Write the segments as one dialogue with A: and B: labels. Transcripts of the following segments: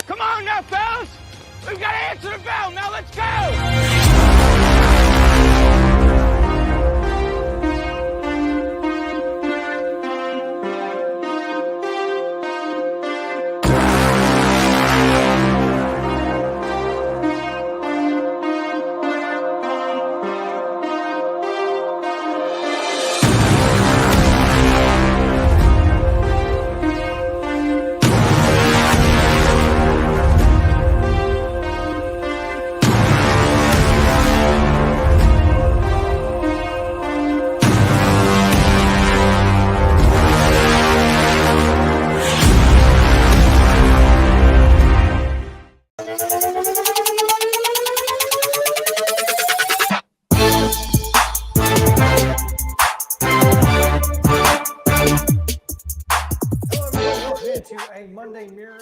A: Come on now, fellas! We've got to answer the bell. Now let's go!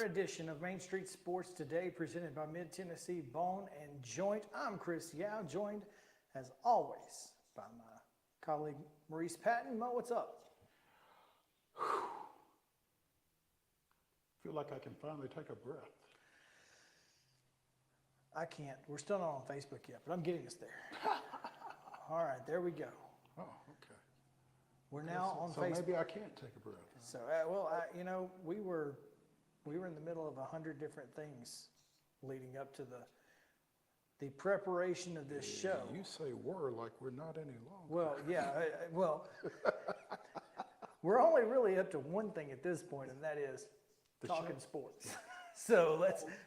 B: Edition of Main Street Sports Today, presented by Mid-Tennessee Bone and Joint. I'm Chris Yao, joined as always by my colleague Maurice Patton. Mo, what's up?
C: Feel like I can finally take a breath.
B: I can't. We're still not on Facebook yet, but I'm getting us there. All right, there we go.
C: Oh, okay.
B: We're now on
C: so
B: Facebook.
C: So maybe I can't take a breath.
B: So, we were in the middle of 100 different things leading up to the preparation of this show.
C: You say "were" like we're not any longer.
B: Well, yeah. We're only really up to one thing at this point, and that is talking sports. So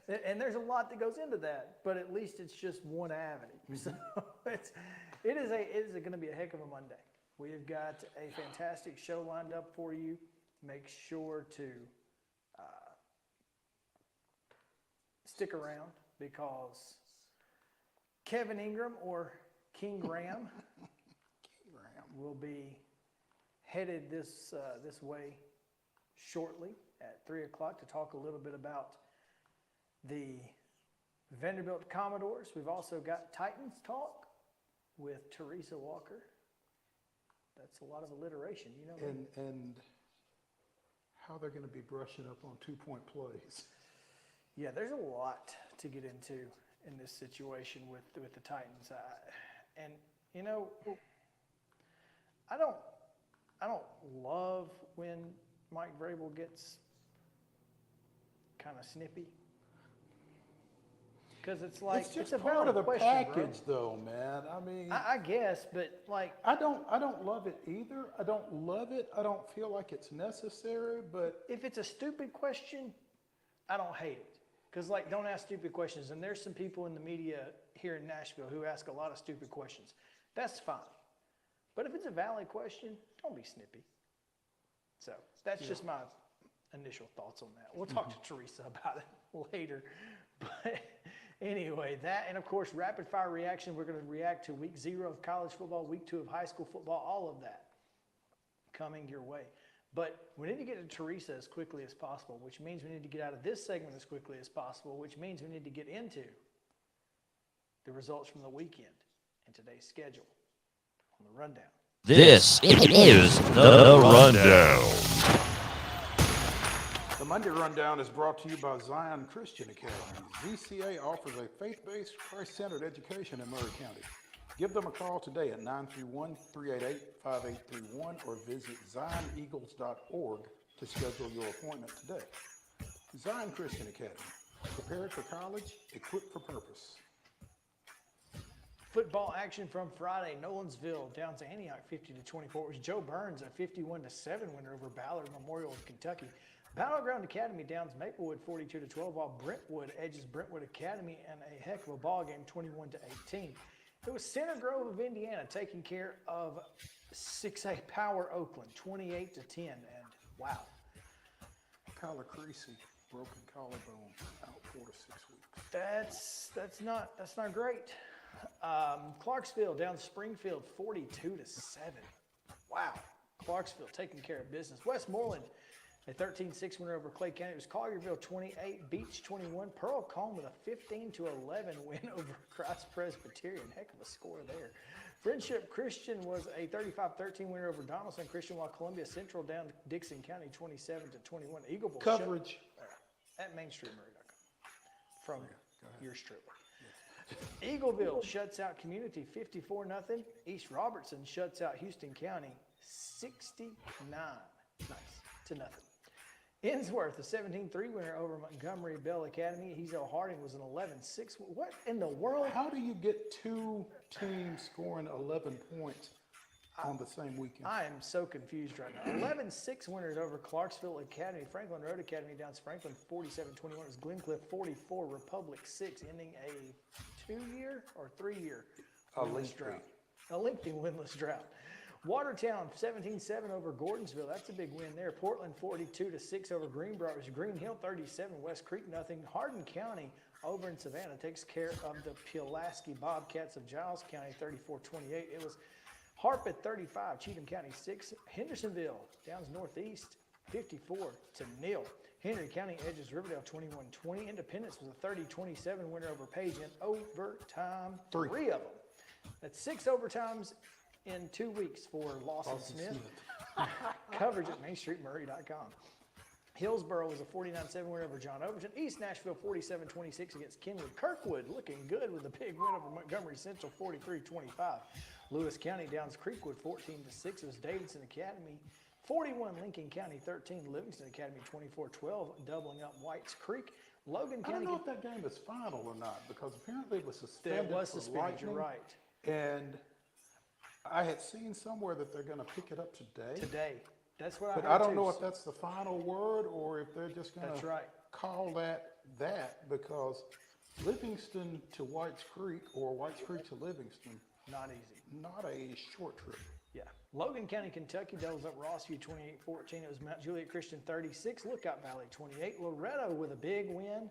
B: and there's a lot that goes into that, but at least it's just one avenue. So it is going to be a heck of a Monday. We have got a fantastic show lined up for you. Make sure to stick around, because Kevin Ingram, or King Graham, will be headed this way shortly at 3 o'clock to talk a little bit about the Vanderbilt Commodores. We've also got Titans talk with TERESA Walker. That's a lot of alliteration, you know.
C: And how they're going to be brushing up on 2-point plays.
B: Yeah, there's a lot to get into in this situation with the Titans, and you know, I don't love when Mike Vrabel gets kind of snippy, because it's like
C: it's just
B: a
C: part of the
B: question,
C: package,
B: bro.
C: though, man. I mean,
B: I guess, but like
C: I don't love it either. I don't love it. I don't feel like it's necessary, but
B: if it's a stupid question, I don't hate it. Because, like, don't ask stupid questions. And there's some people in the media here in Nashville who ask a lot of stupid questions. That's fine. But if it's a valid question, don't be snippy. So that's just my initial thoughts on that. We'll talk to TERESA about it later. But anyway, that, and of course, rapid fire reaction. We're going to react to week 0 of college football, week 2 of high school football, all of that coming your way. But we need to get to TERESA as quickly as possible, which means we need to get out of this segment as quickly as possible, which means we need to get into the results from the weekend and today's schedule on the rundown.
D: This is the Rundown.
C: The Monday Rundown is brought to you by Zion Christian Academy. ZCA offers a faith-based, Christ-centered education in Murray County. Give them a call today at 931-388-5831 or visit zioneagles.org to schedule your appointment today. Zion Christian Academy. Prepared for college, equipped for purpose.
B: Football action from Friday. Nolensville down to Antioch 50-24. It was Joe Burns, a 51-7 winner over Ballard Memorial of Kentucky. Battleground Academy downs Maplewood 42-12, while Brentwood edges Brentwood Academy in a heck of a ball game 21-18. It was Center Grove of Indiana taking care of 6A Power Oakland 28-10, and wow.
C: Kyler Creasy, broken collarbone, out 4 to 6 weeks.
B: That's not great. Clarksville down Springfield 42-7. Wow. Clarksville taking care of business. Westmoreland, a 13-6 winner over Clay County. It was Collierville 28, Beach 21. Pearl Cone with a 15-11 win over Christ Presbyterian. Heck of a score there. Friendship Christian was a 35-13 winner over Donaldson Christian, while Columbia Central down Dixon County 27-21. Eagleville
C: Coverage.
B: At mainstreetmurray.com from yours truly. Eagleville shuts out Community 54-0. East Robertson shuts out Houston County 69-0. Innsworth, a 17-3 winner over Montgomery Bell Academy. Hezo Harding was an 11-6. What in the world?
C: How do you get two teams scoring 11 points on the same weekend?
B: I am so confused right now. 11-6 winners over Clarksville Academy. Franklin Road Academy down Franklin 47-21. It was Glencliff 44, Republic 6, ending a 2-year or 3-year winless drought. A lengthy winless drought. Watertown 17-7 over Gordonsville. That's a big win there. Portland 42-6 over Greenboro. It was Green Hill 37, West Creek nothing. Hardin County over in Savannah takes care of the Pulaski Bobcats of Giles County 34-28. It was Harpeth 35, Cheatham County 6. Hendersonville downs Northeast 54-0. Henry County edges Riverdale 21-20. Independence was a 30-27 winner over Page in overtime. Three of them. That's 6 overtimes in 2 weeks for Lawson Smith. Coverage at mainstreetmurray.com. Hillsboro was a 49-7 win over John Overton. East Nashville 47-26 against Kenwood. Kirkwood looking good with a big win over Montgomery Central 43-25. Lewis County downs Creekwood 14-6. It was Davidson Academy 41, Lincoln County 13, Livingston Academy 24-12, doubling up Whites Creek. Logan County.
C: I don't know if that game is final or not, because apparently it was suspended.
B: It was suspended, you're right.
C: And I had seen somewhere that they're going to pick it up today.
B: Today. That's what I
C: But
B: heard
C: I don't
B: too.
C: know if that's the final word or if they're just going
B: That's
C: to
B: right.
C: call that, because Livingston to Whites Creek or Whites Creek to Livingston,
B: Not easy.
C: not a short trip.
B: Yeah. Logan County, Kentucky doubles up Rossview 28-14. It was Mount Juliet Christian 36, Lookout Valley 28. Loretto with a big win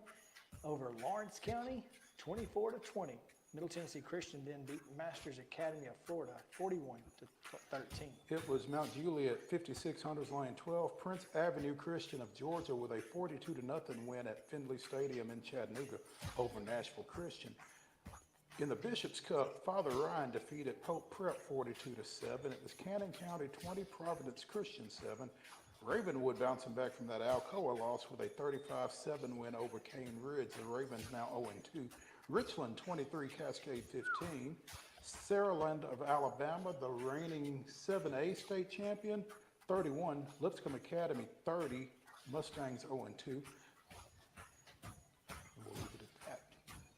B: over Lawrence County 24-20. Middle Tennessee Christian then beat Masters Academy of Florida 41-13.
C: It was Mount Juliet 56, Hunters Lane 12. Prince Avenue Christian of Georgia with a 42-0 win at Findlay Stadium in Chattanooga over Nashville Christian. In the Bishop's Cup, Father Ryan defeated Pope Prep 42-7. It was Cannon County 20, Providence Christian 7. Ravenwood bouncing back from that Alcoa loss with a 35-7 win over Cane Ridge. The Ravens now 0-2. Richland 23, Cascade 15. Saraland of Alabama, the reigning 7A state champion, 31. Lipscomb Academy 30, Mustangs 0-2. We'll leave it at that.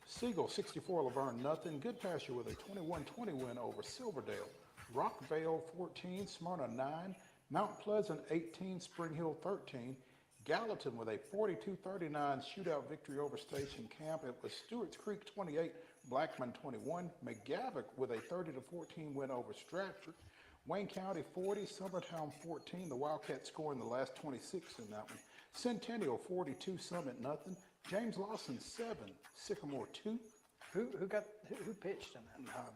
C: Siegel 64, Laverne nothing. Good Pasture with a 21-20 win over Silverdale. Rockvale 14, Smyrna 9. Mount Pleasant 18, Spring Hill 13. Gallatin with a 42-39 shootout victory over Station Camp. It was Stewart's Creek 28, Blackman 21. McGavock with a 30-14 win over Stratford. Wayne County 40, Summertown 14. The Wildcats scoring the last 26 in that one. Centennial 42, Summit nothing. James Lawson 7, Sycamore 2.
B: Who pitched in that?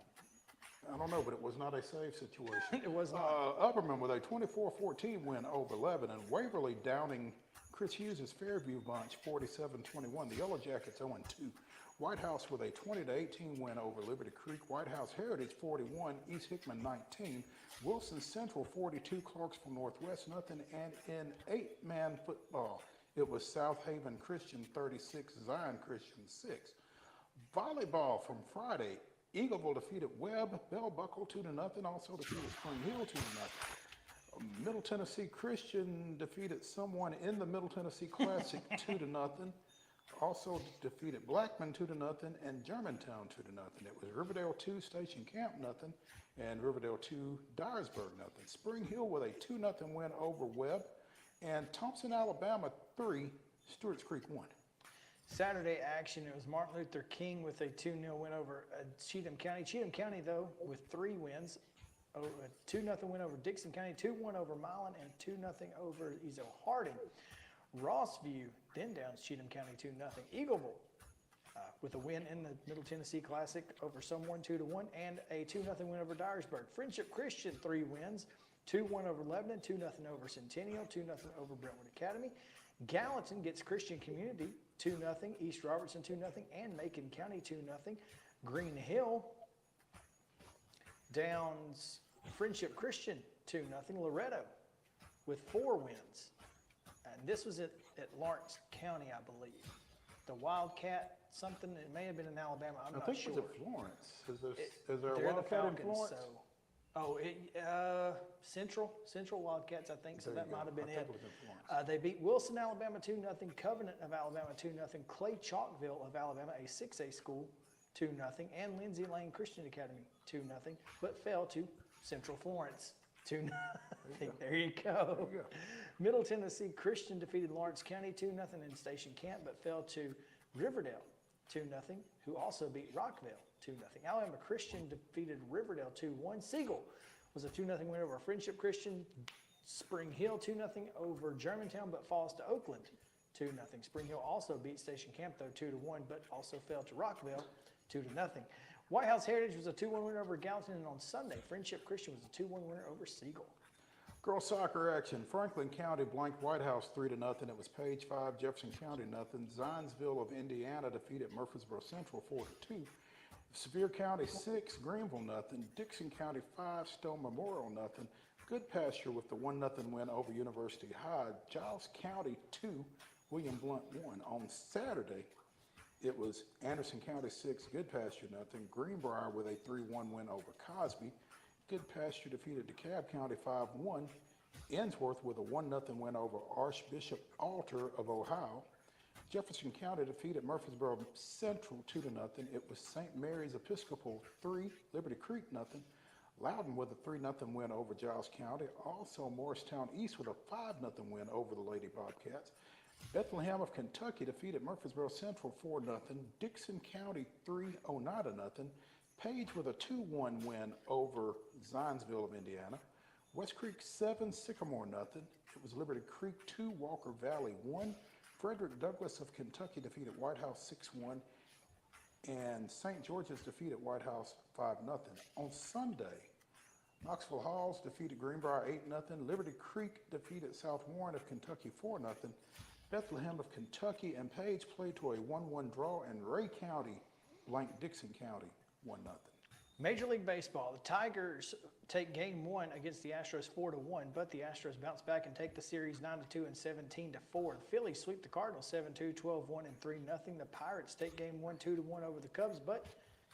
C: I don't know, but it was not a save situation.
B: It was not.
C: Upperman with a 24-14 win over Lebanon. Waverly downing Chris Hughes' Fairview bunch 47-21. The Yellow Jackets 0-2. White House with a 20-18 win over Liberty Creek. White House Heritage 41, East Hickman 19. Wilson Central 42, Clarksville Northwest nothing. And in 8-man football, it was South Haven Christian 36, Zion Christian 6. Volleyball from Friday. Eagleville defeated Webb, Bell Buckle 2-0, also defeated Spring Hill 2-0. Middle Tennessee Christian defeated someone in the Middle Tennessee Classic 2-0. also defeated Blackman 2-0 and Germantown 2-0. It was Riverdale 2, Station Camp 0, and Riverdale 2, Dyersburg 0. Spring Hill with a 2-0 win over Webb, and Thompson, Alabama 3, Stewart's Creek 1.
B: Saturday action, it was Martin Luther King with a 2-0 win over Cheatham County. Cheatham County, though, with 3 wins, a 2-0 win over Dixon County, 2-1 over Milan, and 2-0 over Ezo Harding. Rossview then downs Cheatham County 2-0. Eagleville with a win in the Middle Tennessee Classic over someone 2-1, and a 2-0 win over Dyersburg. Friendship Christian 3 wins, 2-1 over Lebanon, 2-0 over Centennial, 2-0 over Brentwood Academy. Gallatin gets Christian Community 2-0, East Robertson 2-0, and Macon County 2-0. Green Hill downs Friendship Christian 2-0. Loretto with 4 wins. And this was at Lawrence County, I believe. The Wildcat something, it may have been in Alabama, I'm not sure.
C: I think it was at Florence. Is there a
B: They're the
C: Wildcat in
B: Falcons,
C: Florence?
B: Central Wildcats, I think, so
C: There
B: that
C: you go.
B: might have been
C: I think
B: it.
C: it was in Florence.
B: They beat Wilson, Alabama 2-0, Covenant of Alabama 2-0, Clay Chalkville of Alabama, a 6A school, 2-0, and Lindsay Lane Christian Academy 2-0, but fell to Central Florence 2-0. There you go. Middle Tennessee Christian defeated Lawrence County 2-0 in Station Camp, but fell to Riverdale 2-0, who also beat Rockville 2-0. Alabama Christian defeated Riverdale 2-1. Siegel was a 2-0 win over Friendship Christian. Spring Hill 2-0 over Germantown, but falls to Oakland 2-0. Spring Hill also beat Station Camp, though, 2-1, but also fell to Rockville 2-0. White House Heritage was a 2-1 winner over Gallatin, and on Sunday, Friendship Christian was a 2-1 winner over Siegel.
C: Girls soccer action. Franklin County blanked White House 3-0. It was Page 5, Jefferson County 0. Zionsville of Indiana defeated Murfreesboro Central 4-2. Sevier County 6, Greenville 0. Dixon County 5, Stone Memorial 0. Good Pasture with the 1-0 win over University High. Giles County 2, William Blunt 1. On Saturday, it was Anderson County 6, Good Pasture 0. Greenbrier with a 3-1 win over Cosby. Good Pasture defeated DeKalb County 5-1. Ensworth with a 1-0 win over Archbishop Alter of Ohio. Jefferson County defeated Murfreesboro Central 2-0. It was St. Mary's Episcopal 3, Liberty Creek 0. Loudon with a 3-0 win over Giles County. Also Morristown East with a 5-0 win over the Lady Bobcats. Bethlehem of Kentucky defeated Murfreesboro Central 4-0. Dixon County 3, Oneida 0. Page with a 2-1 win over Zionsville of Indiana. West Creek 7, Sycamore 0. It was Liberty Creek 2, Walker Valley 1. Frederick Douglass of Kentucky defeated White House 6-1. And St. George's defeated White House 5-0. On Sunday, Knoxville Halls defeated Greenbrier 8-0. Liberty Creek defeated South Warren of Kentucky 4-0. Bethlehem of Kentucky and Page played to a 1-1 draw, and Ray County blanked Dixon County 1-0.
B: Major League Baseball, the Tigers take game 1 against the Astros 4-1, but the Astros bounce back and take the series 9-2 and 17-4. The Phillies sweep the Cardinals 7-2, 12-1, and 3-0. The Pirates take game 1 2-1 over the Cubs, but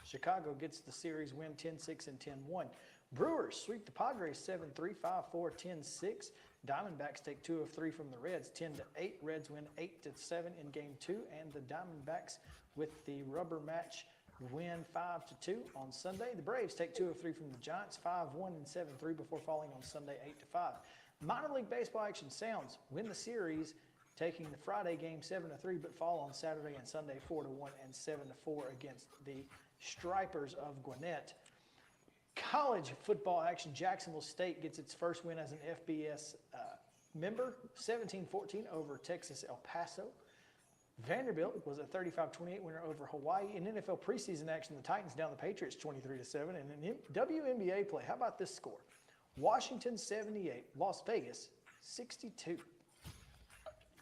B: Chicago gets the series win 10-6 and 10-1. Brewers sweep the Padres 7-3, 5-4, 10-6. Diamondbacks take 2 of 3 from the Reds, 10-8. Reds win 8-7 in game 2, and the Diamondbacks with the rubber match win 5-2 on Sunday. The Braves take 2 of 3 from the Giants, 5-1 and 7-3 before falling on Sunday 8-5. Minor League Baseball action. Sounds win the series, taking the Friday game 7-3, but fall on Saturday and Sunday 4-1 and 7-4 against the Stripers of Gwinnett. College football action. Jacksonville State gets its first win as an FBS member, 17-14 over Texas El Paso. Vanderbilt was a 35-28 winner over Hawaii. In NFL preseason action, the Titans down the Patriots 23-7. And in WNBA play, how about this score? Washington 78, Las Vegas 62.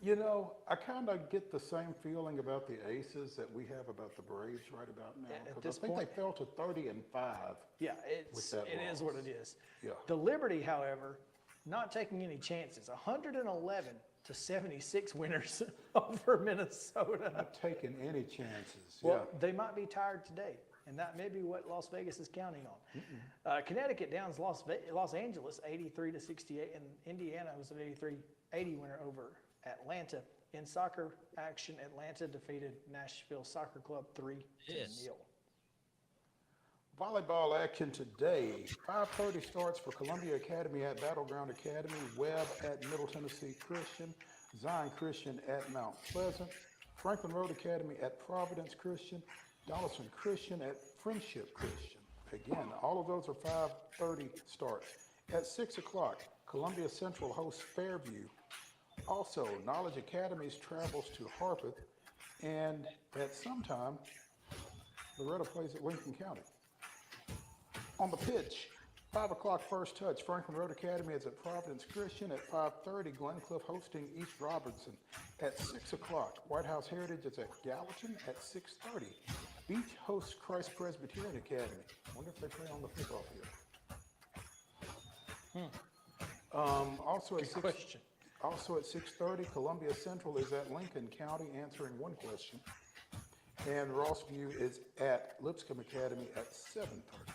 C: You know, I kind of get the same feeling about the Aces that we have about the Braves right about now.
B: At
C: 'Cause
B: this
C: I think
B: point-
C: they fell to 30-5.
B: Yeah,
C: With that
B: it is
C: loss.
B: what it is.
C: Yeah.
B: The Liberty, however, not taking any chances. 111-76 winners over Minnesota.
C: Not taking any chances.
B: Well, they might be tired today, and that may be what Las Vegas is counting on. Connecticut downs Los Angeles 83-68, and Indiana was an 83-80 winner over Atlanta. In soccer action, Atlanta defeated Nashville Soccer Club 3-0.
C: Volleyball action today. 5:30 starts for Columbia Academy at Battleground Academy, Webb at Middle Tennessee Christian, Zion Christian at Mount Pleasant, Franklin Road Academy at Providence Christian, Donaldson Christian at Friendship Christian. Again, all of those are 5:30 starts. At 6 o'clock, Columbia Central hosts Fairview. Also, Knowledge Academies travels to Harpeth, and at some time, Loretta plays at Lincoln County. On the pitch, 5 o'clock first touch, Franklin Road Academy is at Providence Christian. At 5:30, Glencliff hosting East Robertson. At 6 o'clock, White House Heritage is at Gallatin. At 6:30, Beach hosts Christ Presbyterian Academy. Wonder if they play on the football field. Also at
B: Good question.
C: Also at 6:30, Columbia Central is at Lincoln County answering one question. And Rossview is at Lipscomb Academy at 7:30.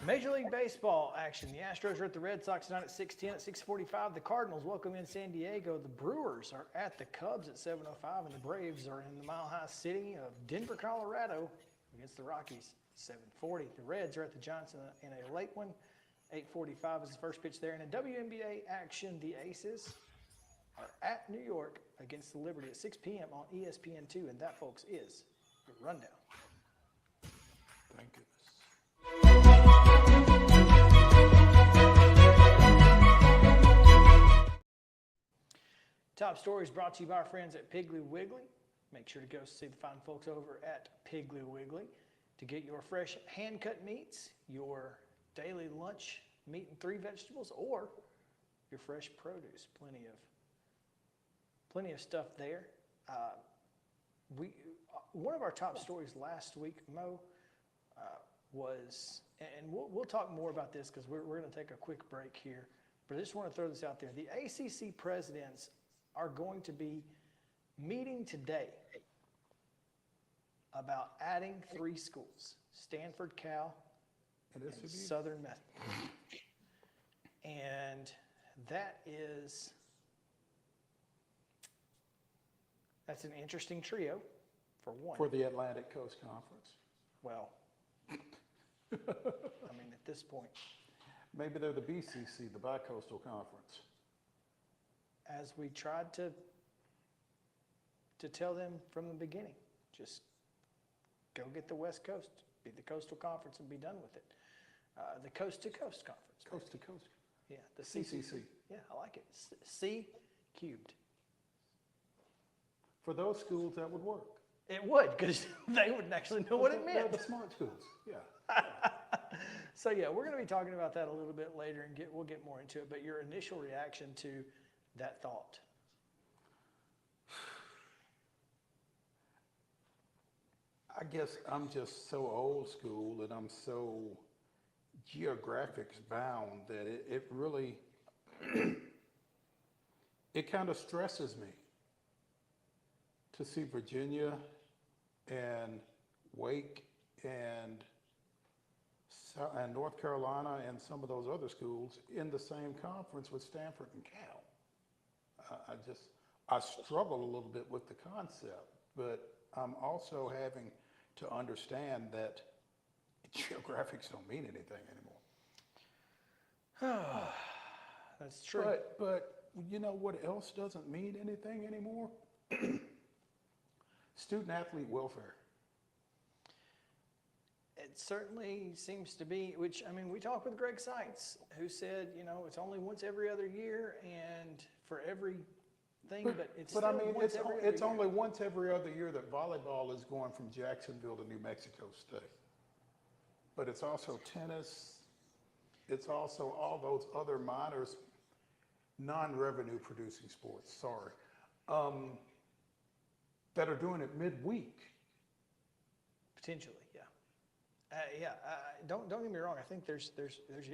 B: Major League Baseball action. The Astros are at the Red Sox tonight at 6:10. At 6:45, the Cardinals welcome in San Diego. The Brewers are at the Cubs at 7:05, and the Braves are in the Mile High City of Denver, Colorado against the Rockies, 7:40. The Reds are at the Giants in a late one. 8:45 is the first pitch there. In a WNBA action, the Aces are at New York against the Liberty at 6 p.m. on ESPN2, and that, folks, is your rundown.
C: Thank goodness.
B: Top stories brought to you by our friends at Piggly Wiggly. Make sure to go see the fine folks over at Piggly Wiggly to get your fresh hand-cut meats, your daily lunch meat and 3 vegetables, or your fresh produce. Plenty of stuff there. One of our top stories last week, Mo, was, and we'll talk more about this because we're going to take a quick break here, but I just want to throw this out there. The ACC presidents are going to be meeting today about adding 3 schools: Stanford, Cal, and Southern Methodist. And that's an interesting trio, for one.
C: For the Atlantic Coast Conference.
B: Well, I mean, at this point.
C: Maybe they're the BCC, the Bicoastal Conference.
B: As we tried to tell them from the beginning, just go get the West Coast, be the Coastal Conference, and be done with it. The Coast to Coast Conference.
C: Coast to Coast.
B: Yeah, the CCC. Yeah, I like it. C cubed.
C: For those schools, that would work.
B: It would, because they wouldn't actually know what it
C: They're
B: meant.
C: the smart schools, yeah.
B: So yeah, we're going to be talking about that a little bit later, and we'll get more into it. But your initial reaction to that thought?
C: I guess I'm just so old school and I'm so geographics bound that it really, it kind of stresses me to see Virginia and Wake and North Carolina and some of those other schools in the same conference with Stanford and Cal. I struggle a little bit with the concept, but I'm also having to understand that geographics don't mean anything anymore.
B: That's true.
C: But you know what else doesn't mean anything anymore? Student athlete welfare.
B: It certainly seems to be, which, I mean, we talked with Greg Seitz, who said, you know, it's only once every other year and for every thing, but it's
C: But
B: still
C: I mean,
B: once every other
C: it's
B: year.
C: only once every other year that volleyball is going from Jacksonville to New Mexico State. But it's also tennis. It's also all those other minors, non-revenue producing sports, that are doing it midweek.
B: Potentially, yeah. Don't get me wrong. I think there's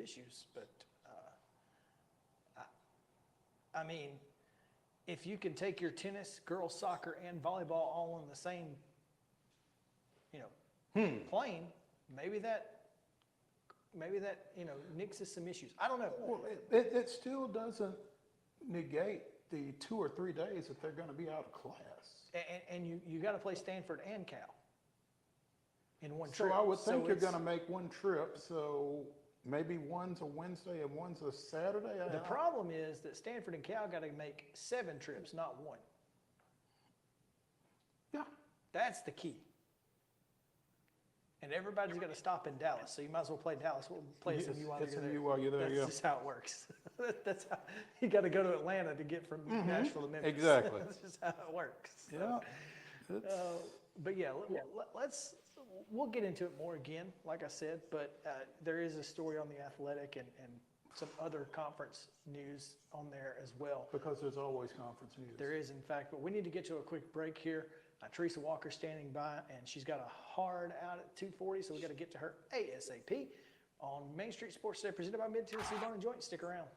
B: issues, but I mean, if you can take your tennis, girls soccer, and volleyball all on the same, plane, maybe that nixes some issues. I don't know.
C: Well, it still doesn't negate the 2 or 3 days that they're going to be out of class.
B: And you got to play Stanford and Cal in one trip.
C: So I would think
B: So
C: you're going to make one trip. So maybe one's a Wednesday and one's a Saturday.
B: The problem is that Stanford and Cal got to make 7 trips, not 1.
C: Yeah.
B: That's the key. And everybody's got to stop in Dallas, so you might as well play Dallas. We'll play SMU while you're there. That's just how it works. That's how you got to go to Atlanta to get from Nashville to Memphis.
C: Exactly.
B: That's just how it works.
C: Yeah.
B: But yeah, we'll get into it more again, like I said. But there is a story on The Athletic and some other conference news on there as well.
C: Because there's always conference news.
B: There is, in fact, but we need to get to a quick break here. Teresa Walker's standing by, and she's got a hard out at 2:40, so we got to get to her ASAP on Main Street Sports Today, presented by Mid-Tennessee Bone and Joint. Stick around.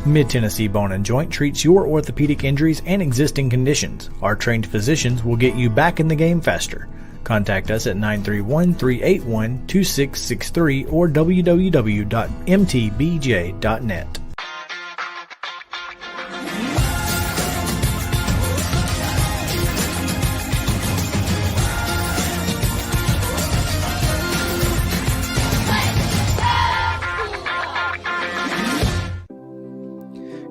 B: Mid-Tennessee Bone and Joint treats your orthopedic injuries and existing conditions. Our trained physicians will get you back in the game faster. Contact us at 931-381-2663 or www.mtbj.net.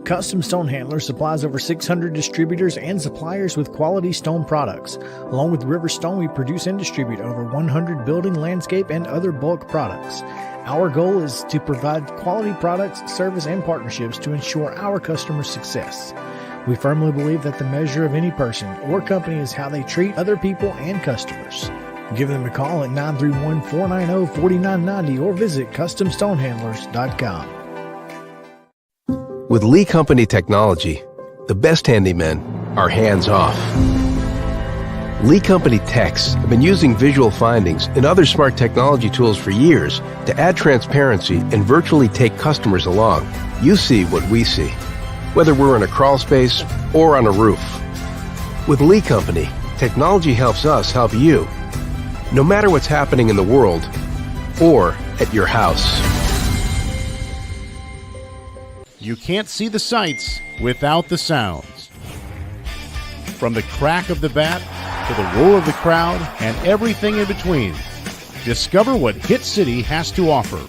B: Custom Stone Handlers supplies over 600 distributors and suppliers with quality stone products. Along with River Stone, we produce and distribute over 100 building, landscape, and other bulk products. Our goal is to provide quality products, service, and partnerships to ensure our customers' success. We firmly believe that the measure of any person or company is how they treat other people and customers. Give them a call at 931-490-4990 or visit CustomStonehandlers.com.
E: With Lee Company technology, the best handymen are hands-off. Lee Company techs have been using visual findings and other smart technology tools for years to add transparency and virtually take customers along. You see what we see, whether we're in a crawl space or on a roof. With Lee Company, technology helps us help you, no matter what's happening in the world or at your house.
F: You can't see the sights without the sounds. From the crack of the bat to the roar of the crowd and everything in between, discover what Hit City has to offer.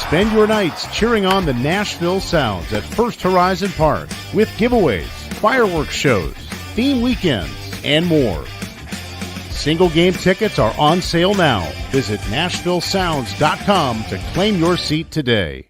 F: Spend your nights cheering on the Nashville Sounds at First Horizon Park with giveaways, fireworks shows, theme weekends, and more. Single game tickets are on sale now. Visit NashvilleSounds.com to claim your seat today.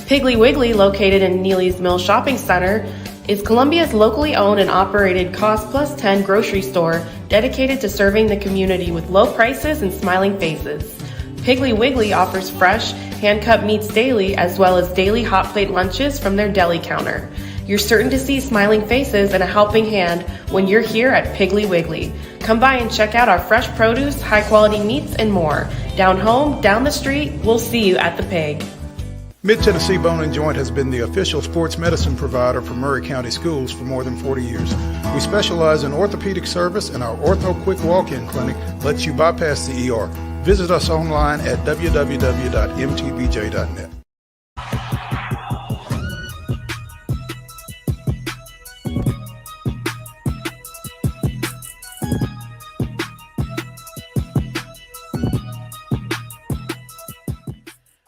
G: Piggly Wiggly, located in Neely's Mill Shopping Center, is Columbia's locally owned and operated Cost Plus 10 grocery store dedicated to serving the community with low prices and smiling faces. Piggly Wiggly offers fresh, hand-cut meats daily, as well as daily hot plate lunches from their deli counter. You're certain to see smiling faces and a helping hand when you're here at Piggly Wiggly. Come by and check out our fresh produce, high-quality meats, and more. Down home, down the street, we'll see you at the Pig.
C: Mid-Tennessee Bone and Joint has been the official sports medicine provider for Murray County Schools for more than 40 years. We specialize in orthopedic service, and our Ortho Quick Walk-In Clinic lets you bypass the ER. Visit us online at www.mtbj.net.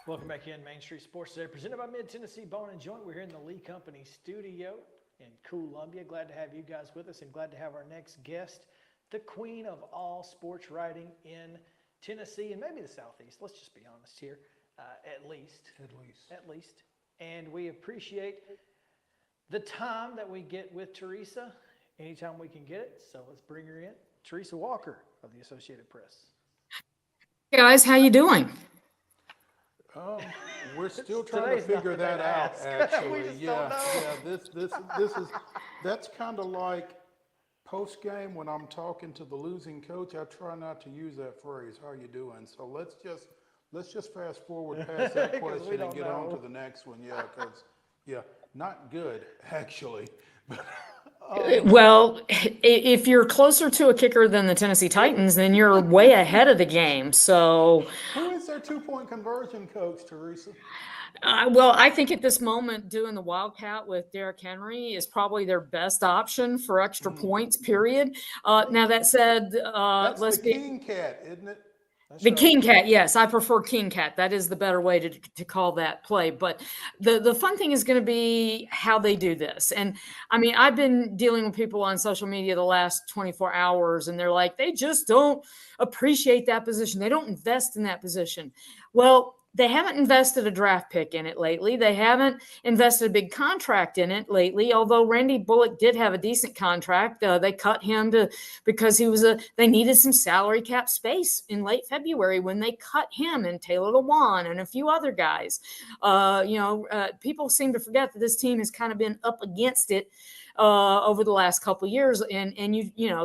B: Welcome back in Main Street Sports Today, presented by Mid-Tennessee Bone and Joint. We're here in the Lee Company studio in Columbia. Glad to have you guys with us and glad to have our next guest, the queen of all sports writing in Tennessee and maybe the Southeast. Let's just be honest here, at least. And we appreciate the time that we get with Teresa anytime we can get it. So let's bring her in. Teresa Walker of the Associated Press.
H: Hey guys, how you doing?
C: We're still trying to figure that out, actually. That's kind of like post-game when I'm talking to the losing coach. I try not to use that phrase, how you doing? So let's just fast forward past that question and get on to the next one. Not good, actually.
H: Well, if you're closer to a kicker than the Tennessee Titans, then you're way ahead of the game. So,
C: Who is their 2-point conversion coach, Teresa?
H: well, I think at this moment, doing the Wildcat with Derrick Henry is probably their best option for extra points, period. Now, that said,
C: That's
H: let's
C: the
H: be.
C: King Cat, isn't it?
H: The King Cat, yes, I prefer King Cat. That is the better way to call that play. But the fun thing is going to be how they do this. And I mean, I've been dealing with people on social media the last 24 hours, and they're like, they just don't appreciate that position. They don't invest in that position. Well, they haven't invested a draft pick in it lately. They haven't invested a big contract in it lately. Although Randy Bullock did have a decent contract, they cut him because they needed some salary cap space in late February when they cut him and Taylor Lewan and a few other guys. People seem to forget that this team has kind of been up against it over the last couple of years,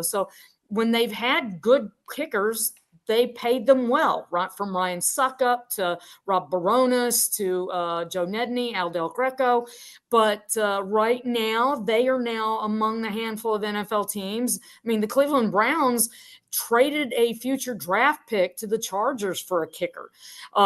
H: so when they've had good kickers, they paid them well, right from Ryan Suckup to Rob Baronis to Joe Nedney, Al Del Greco. But right now, they are now among the handful of NFL teams. I mean, the Cleveland Browns traded a future draft pick to the Chargers for a kicker. We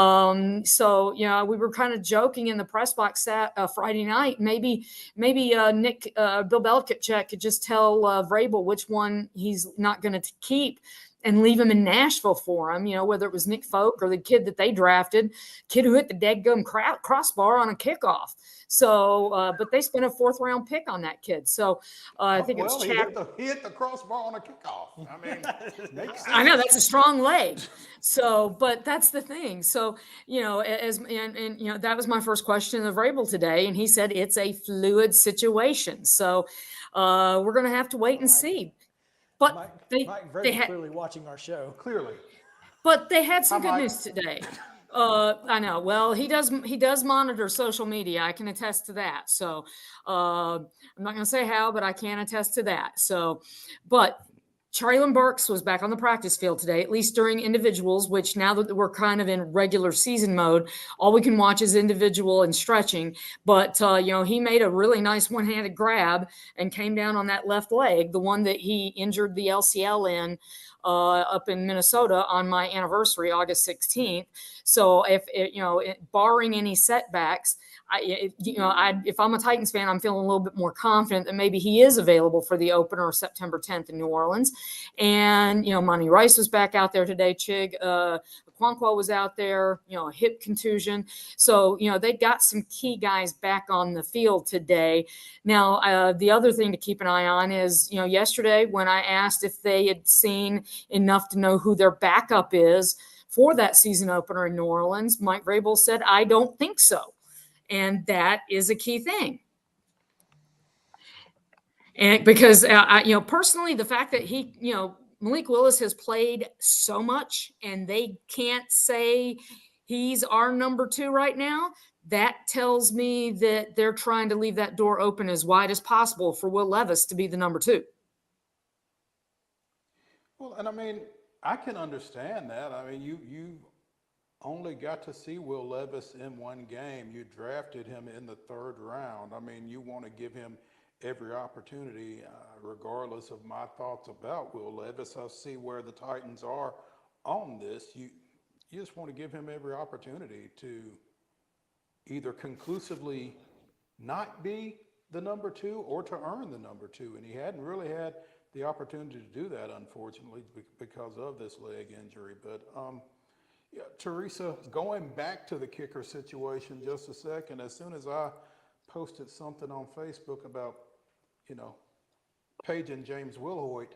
H: were kind of joking in the press box Friday night. Maybe Bill Belichick could just tell Vrabel which one he's not going to keep and leave him in Nashville for him, whether it was Nick Folk or the kid that they drafted, kid who hit the dadgum crossbar on a kickoff. So, but they spent a 4th-round pick on that kid. So I think it's Chad.
C: He hit the crossbar on a kickoff. I mean,
H: I know that's a strong leg. So, but that's the thing. So, that was my first question of Vrabel today, and he said it's a fluid situation. So, we're going to have to wait and see. But
B: Mike Vrabel's clearly watching our show.
C: Clearly.
H: But they had some good news today. I know. Well, he does monitor social media. I can attest to that. So I'm not going to say how, but I can attest to that. So, but Traylon Burks was back on the practice field today, at least during individuals, which now that we're kind of in regular season mode, all we can watch is individual and stretching. But, he made a really nice one-handed grab and came down on that left leg, the one that he injured the LCL in up in Minnesota on my anniversary, August 16th. So barring any setbacks, if I'm a Titans fan, I'm feeling a little bit more confident that maybe he is available for the opener September 10th in New Orleans. And, Monty Rice was back out there today. Chig Okonkwo was out there, a hip contusion. So, they got some key guys back on the field today. Now, the other thing to keep an eye on is, yesterday when I asked if they had seen enough to know who their backup is for that season opener in New Orleans, Mike Vrabel said, I don't think so. And that is a key thing. And because, personally, the fact that Malik Willis has played so much and they can't say he's our number 2 right now, that tells me that they're trying to leave that door open as wide as possible for Will Levis to be the number 2.
C: Well, and I mean, I can understand that. I mean, you only got to see Will Levis in one game. You drafted him in the 3rd round. I mean, you want to give him every opportunity, regardless of my thoughts about Will Levis. I see where the Titans are on this. You just want to give him every opportunity to either conclusively not be the number 2 or to earn the number 2. And he hadn't really had the opportunity to do that, unfortunately, because of this leg injury. But Teresa, going back to the kicker situation just a second, as soon as I posted something on Facebook about, Paige and James Wilhoit,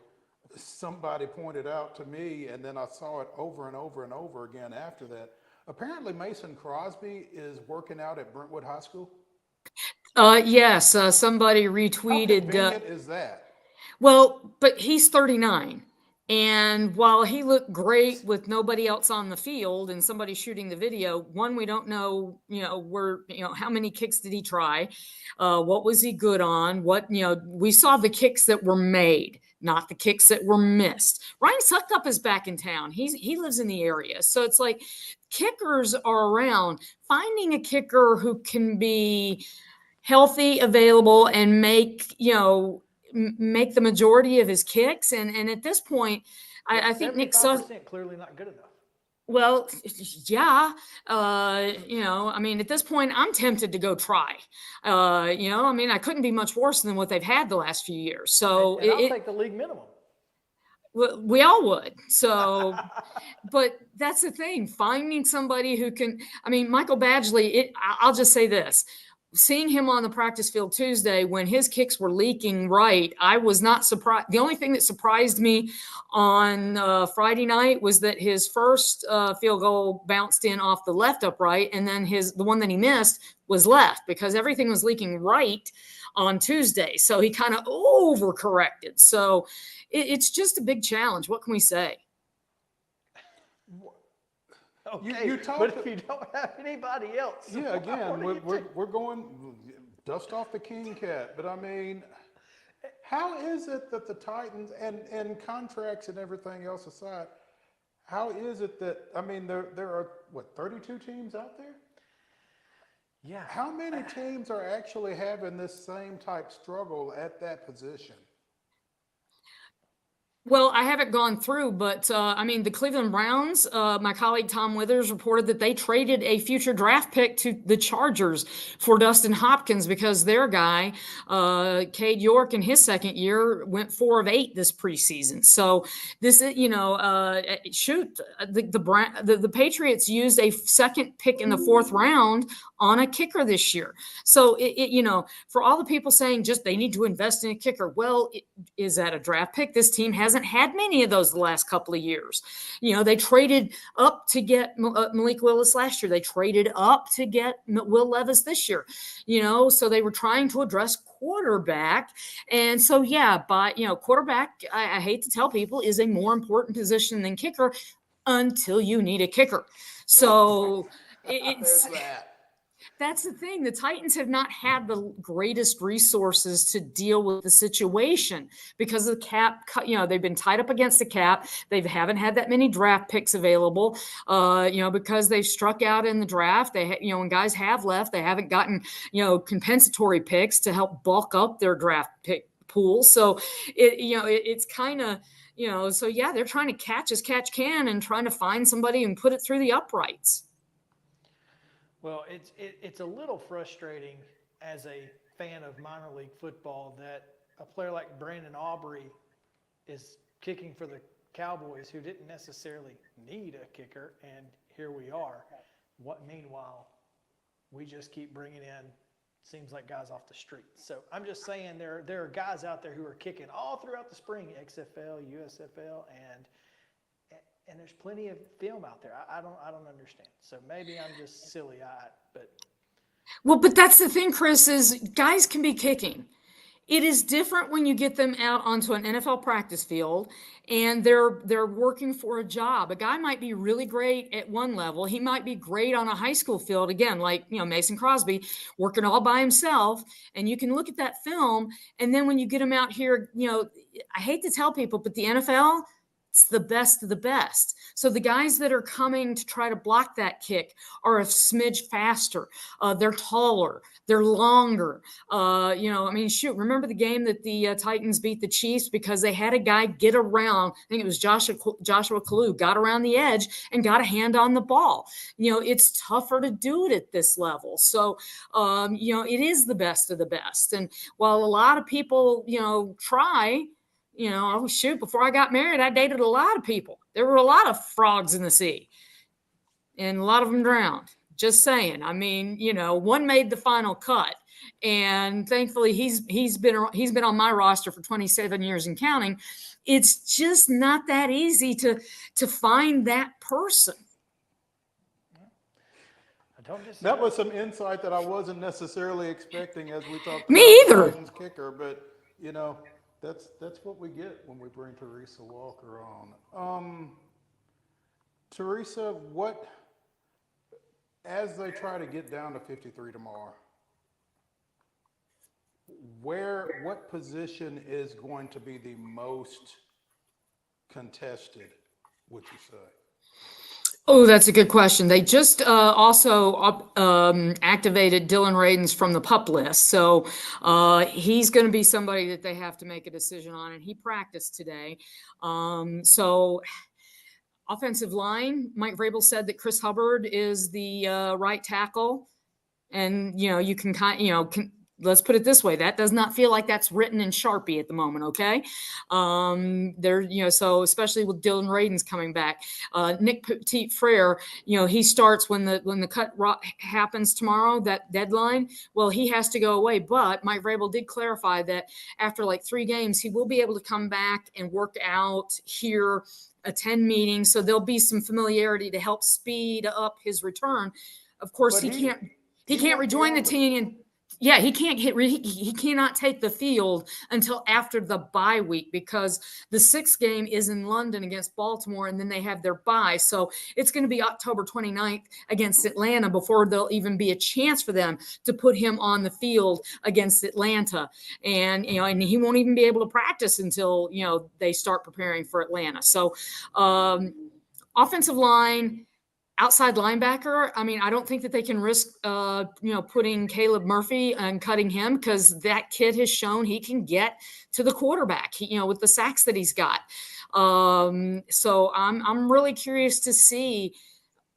C: somebody pointed out to me, and then I saw it over and over and over again after that. Apparently Mason Crosby is working out at Brentwood High School.
H: Yes, somebody retweeted.
C: How convenient is that?
H: Well, but he's 39. And while he looked great with nobody else on the field and somebody shooting the video, one, we don't know, how many kicks did he try? What was he good on? We saw the kicks that were made, not the kicks that were missed. Ryan Suckup is back in town. He lives in the area. So it's like kickers are around. Finding a kicker who can be healthy, available, and make, make the majority of his kicks. And at this point, I think Nick
B: 75% clearly not good enough.
H: Well, yeah, I mean, at this point, I'm tempted to go try. I mean, I couldn't be much worse than what they've had the last few years. So
B: And I'll take the league minimum.
H: We all would. So, but that's the thing, finding somebody who can, I mean, Michael Badgley, I'll just say this. Seeing him on the practice field Tuesday when his kicks were leaking right, I was not surprised. The only thing that surprised me on Friday night was that his first field goal bounced in off the left upright, and then the one that he missed was left, because everything was leaking right on Tuesday. So he kind of overcorrected. So it's just a big challenge. What can we say?
B: Okay, but if you don't have anybody else,
C: yeah, again, we're going dust off the king cat. But I mean, how is it that the Titans and contracts and everything else aside, how is it that, I mean, there are what, 32 teams out there?
B: Yeah.
C: How many teams are actually having this same type struggle at that position?
H: Well, I haven't gone through, but I mean, the Cleveland Browns, my colleague Tom Withers reported that they traded a future draft pick to the Chargers for Dustin Hopkins because their guy, Cade York, in his second year went 4 of 8 this preseason. So this is, the Patriots used a second pick in the 4th round on a kicker this year. So for all the people saying just they need to invest in a kicker, well, is that a draft pick? This team hasn't had many of those the last couple of years. They traded up to get Malik Willis last year. They traded up to get Will Levis this year. So they were trying to address quarterback. And so, quarterback, I hate to tell people, is a more important position than kicker until you need a kicker. So that's the thing. The Titans have not had the greatest resources to deal with the situation because of the cap. They've been tied up against the cap. They haven't had that many draft picks available, because they've struck out in the draft. When guys have left, they haven't gotten, compensatory picks to help bulk up their draft pick pool. So it's kind of, they're trying to catch as catch can and trying to find somebody and put it through the uprights.
B: Well, it's a little frustrating as a fan of minor league football that a player like Brandon Aubrey is kicking for the Cowboys, who didn't necessarily need a kicker, and here we are. Meanwhile, we just keep bringing in, seems like, guys off the street. So I'm just saying there are guys out there who are kicking all throughout the spring, XFL, USFL, and there's plenty of film out there. I don't understand. So maybe I'm just silly-eyed, but
H: that's the thing, Chris, is guys can be kicking. It is different when you get them out onto an NFL practice field and they're working for a job. A guy might be really great at one level. He might be great on a high school field, again, like, Mason Crosby, working all by himself. And you can look at that film. And then when you get him out here, I hate to tell people, but the NFL, it's the best of the best. So the guys that are coming to try to block that kick are a smidge faster. They're taller. They're longer. Remember the game that the Titans beat the Chiefs because they had a guy get around. I think it was Joshua Kalu, got around the edge and got a hand on the ball. It's tougher to do it at this level. So, it is the best of the best. And while a lot of people, try, before I got married, I dated a lot of people. There were a lot of frogs in the sea and a lot of them drowned. Just saying. I mean, one made the final cut, and thankfully he's been on my roster for 27 years and counting. It's just not that easy to find that person.
C: That was some insight that I wasn't necessarily expecting as we talked about
H: Me either.
C: the Titans kicker, but that's what we get when we bring Teresa Walker on. Teresa, as they try to get down to 53 tomorrow, what position is going to be the most contested, would you say?
H: Oh, that's a good question. They just also activated Dylan Radins from the PUP list. So he's going to be somebody that they have to make a decision on, and he practiced today. So offensive line, Mike Vrabel said that Chris Hubbard is the right tackle. And, you can let's put it this way. That does not feel like that's written in Sharpie at the moment. Okay. So especially with Dylan Radins coming back, Nick Petit Frere, he starts when the cut happens tomorrow, that deadline. Well, he has to go away, but Mike Vrabel did clarify that after like 3 games, he will be able to come back and work out here, attend meetings. So there'll be some familiarity to help speed up his return. Of course, he can't rejoin the team, and he can't he cannot take the field until after the bye week, because the 6th game is in London against Baltimore, and then they have their bye. So it's going to be October 29th against Atlanta before there'll even be a chance for them to put him on the field against Atlanta. And, and he won't even be able to practice until, they start preparing for Atlanta. So offensive line, outside linebacker, I don't think that they can risk, putting Caleb Murphy and cutting him, because that kid has shown he can get to the quarterback, with the sacks that he's got. So I'm really curious to see,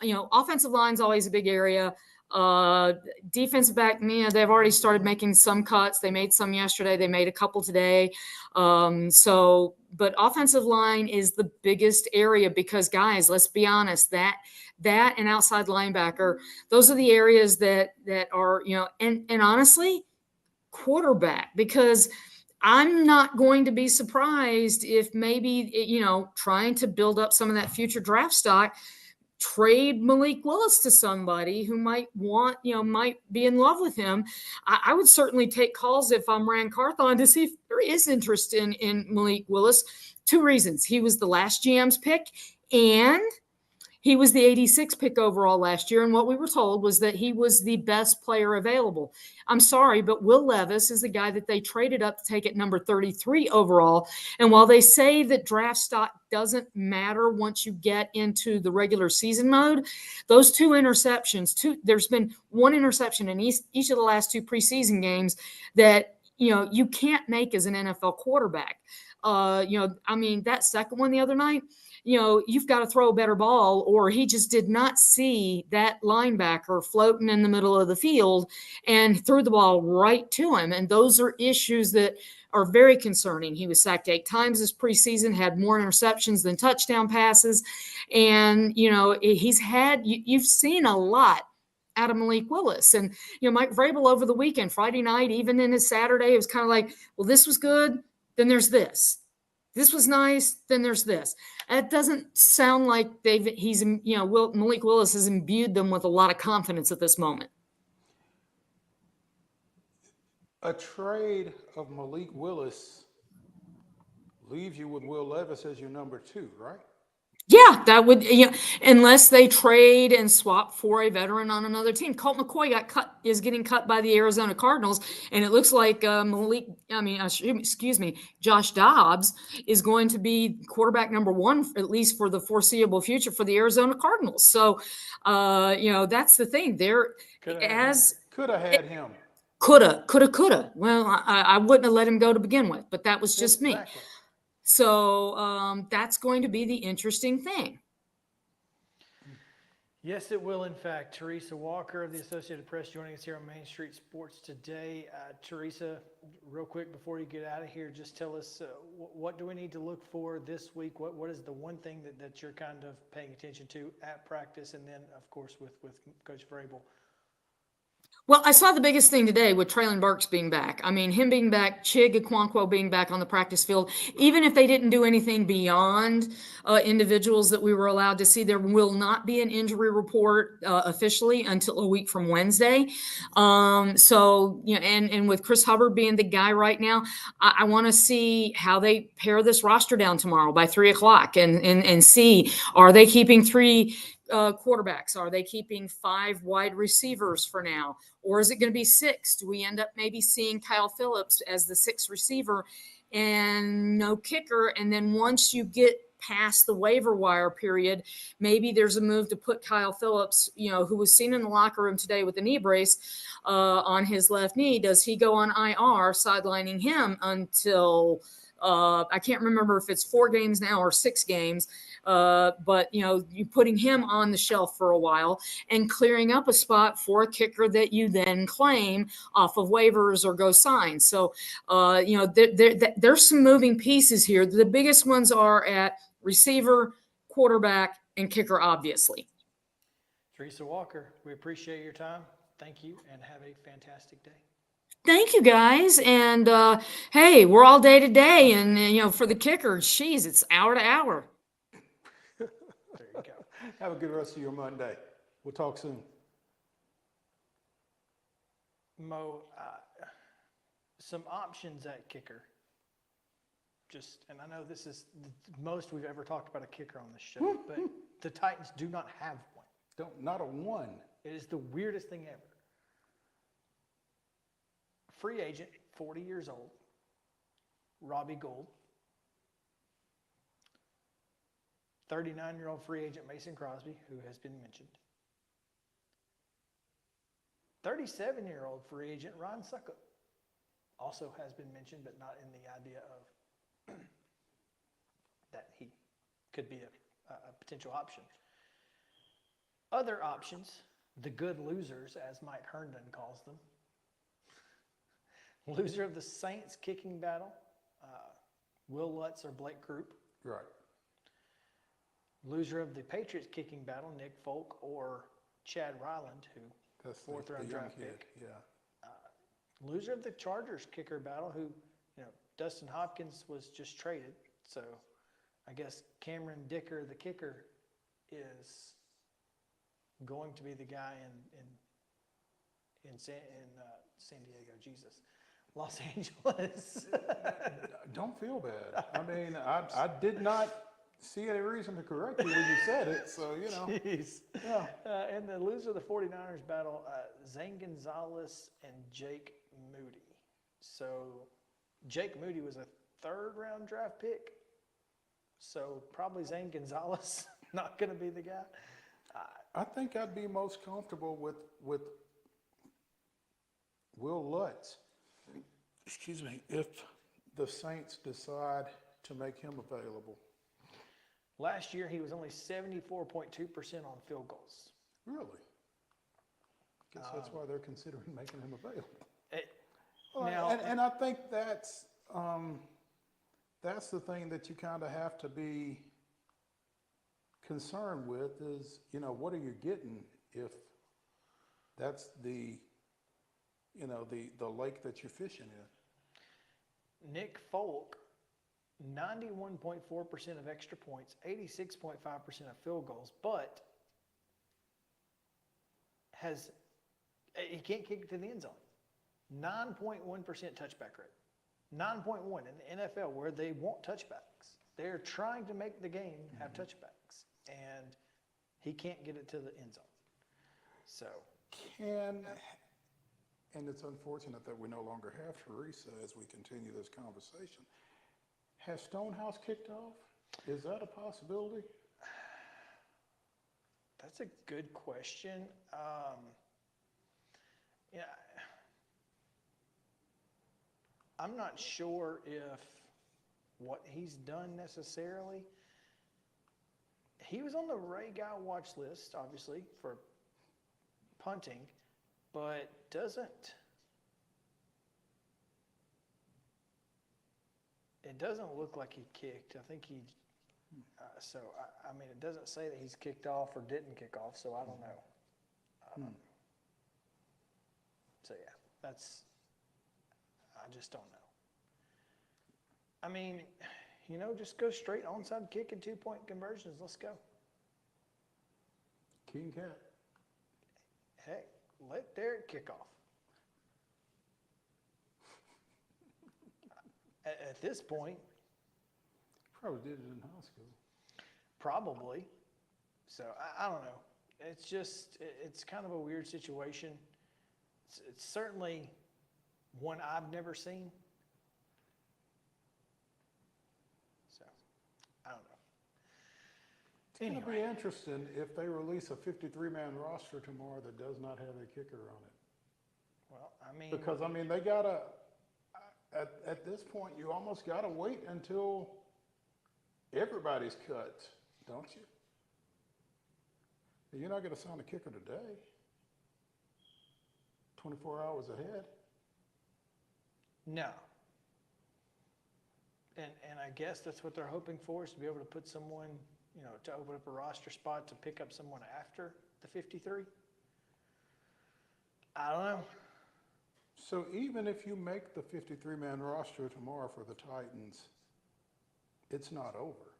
H: offensive line's always a big area. Defensive back, they've already started making some cuts. They made some yesterday. They made a couple today. But offensive line is the biggest area, because guys, let's be honest, that and outside linebacker, those are the areas that are, and honestly, quarterback, because I'm not going to be surprised if maybe, trying to build up some of that future draft stock, trade Malik Willis to somebody who might want, might be in love with him. I would certainly take calls if I'm Rand Carthon to see if there is interest in Malik Willis. 2 reasons. He was the last GM's pick, and he was the 86th pick overall last year. And what we were told was that he was the best player available. I'm sorry, but Will Levis is the guy that they traded up to take at number 33 overall. And while they say that draft stock doesn't matter once you get into the regular season mode, those 2 interceptions, there's been 1 interception in each of the last 2 preseason games that, you can't make as an NFL quarterback. That second one the other night, you've got to throw a better ball, or he just did not see that linebacker floating in the middle of the field and threw the ball right to him. And those are issues that are very concerning. He was sacked 8 times this preseason, had more interceptions than touchdown passes. And, you've seen a lot out of Malik Willis. And, Mike Vrabel over the weekend, Friday night, even in his Saturday, it was kind of like, well, this was good, then there's this. This was nice, then there's this. It doesn't sound like Malik Willis has imbued them with a lot of confidence at this moment.
C: A trade of Malik Willis leaves you with Will Levis as your number 2, right?
H: Yeah, that would, unless they trade and swap for a veteran on another team. Colt McCoy is getting cut by the Arizona Cardinals, and it looks like Josh Dobbs is going to be quarterback number 1, at least for the foreseeable future, for the Arizona Cardinals. So, that's the thing.
C: Could have had him.
H: Coulda. Well, I wouldn't have let him go to begin with, but that was just me. So that's going to be the interesting thing.
B: Yes, it will, in fact. TERESA Walker of the Associated Press joining us here on Main Street Sports today. TERESA, real quick before you get out of here, just tell us what do we need to look for this week? What is the one thing that you're kind of paying attention to at practice, and then, of course, with Coach Vrabel?
H: Well, I saw the biggest thing today with Traylon Burks being back. Him being back, Chig Okonkwo being back on the practice field. Even if they didn't do anything beyond individuals that we were allowed to see, there will not be an injury report officially until a week from Wednesday. And with Chris Hubbard being the guy right now, I want to see how they pare this roster down tomorrow by 3:00 and see, are they keeping 3 quarterbacks? Are they keeping 5 wide receivers for now? Or is it going to be 6? Do we end up maybe seeing Kyle Phillips as the 6th receiver and no kicker? And then once you get past the waiver wire period. Maybe there's a move to put Kyle Phillips, who was seen in the locker room today with a knee brace on his left knee. Does he go on IR, sidelining him until I can't remember if it's 4 games now or 6 games. But you putting him on the shelf for a while and clearing up a spot for a kicker that you then claim off of waivers or go sign. So, there's some moving pieces here. The biggest ones are at receiver, quarterback, and kicker, obviously.
B: Teresa Walker, we appreciate your time. Thank you, and have a fantastic day.
H: Thank you, guys. And hey, we're all day to day. And, for the kicker, geez, it's hour to hour.
B: There you go.
C: Have a good rest of your Monday. We'll talk soon.
B: Mo, some options at kicker. And I know this is the most we've ever talked about a kicker on this show, but the Titans do not have one.
C: Not a one.
B: It is the weirdest thing ever. Free agent, 40 years old, Robbie Gould. 39-year-old free agent Mason Crosby, who has been mentioned. 37-year-old free agent Ron Suckup also has been mentioned, but not in the idea of that he could be a potential option. Other options, the good losers, as Mike Herndon calls them. Loser of the Saints kicking battle, Will Lutz or Blake Krupp.
C: Right.
B: Loser of the Patriots kicking battle, Nick Folk or Chad Ryland, who
C: That's
B: fourth-round
C: the young
B: draft
C: kid.
B: pick.
C: Yeah.
B: Loser of the Chargers kicker battle, who, Dustin Hopkins was just traded. So I guess Cameron Dicker, the kicker, is going to be the guy in San Diego. Jesus. Los Angeles.
C: Don't feel bad. I mean, I did not see any reason to correct you when you said it, so,
B: Jeez.
C: Yeah.
B: And the loser of the 49ers battle, Zane Gonzalez and Jake Moody. So Jake Moody was a 3rd-round draft pick, so probably Zane Gonzalez not going to be the guy.
C: I think I'd be most comfortable with Will Lutz. Excuse me, if the Saints decide to make him available.
B: Last year, he was only 74.2% on field goals.
C: Really? Guess that's why they're considering making him available.
B: Now,
C: And I think that's the thing that you kind of have to be concerned with is, what are you getting if that's the lake that you're fishing in?
B: Nick Folk, 91.4% of extra points, 86.5% of field goals, but he can't kick it to the end zone. 9.1% touchback rate. 9.1 in the NFL, where they want touchbacks. They're trying to make the game have touchbacks, and he can't get it to the end zone. So and it's unfortunate that we no longer have TERESA as we continue this conversation. Has Stonehouse kicked off? Is that a possibility? That's a good question. I'm not sure if what he's done necessarily. He was on the Ray Guy watch list, obviously, for punting, but it doesn't look like he kicked. I think he, it doesn't say that he's kicked off or didn't kick off, so I don't know. So yeah, I just don't know. I mean, just go straight onside kick and 2-point conversions. Let's go. King Cat. Heck, let Derek kick off. At this point.
C: Probably did it in high school.
B: Probably. So, I don't know. It's just, it's kind of a weird situation. It's certainly one I've never seen. So, I don't know.
C: It's going to be interesting if they release a 53-man roster tomorrow that does not have a kicker on it.
B: Well, I mean,
C: Because, I mean, they got to, at this point, you almost got to wait until everybody's cut, don't you? You're not going to sign a kicker today, 24 hours ahead.
B: no. And I guess that's what they're hoping for, is to be able to put someone, you know, to open up a roster spot to pick up someone after the 53. I don't know.
C: So even if you make the 53-man roster tomorrow for the Titans, it's not over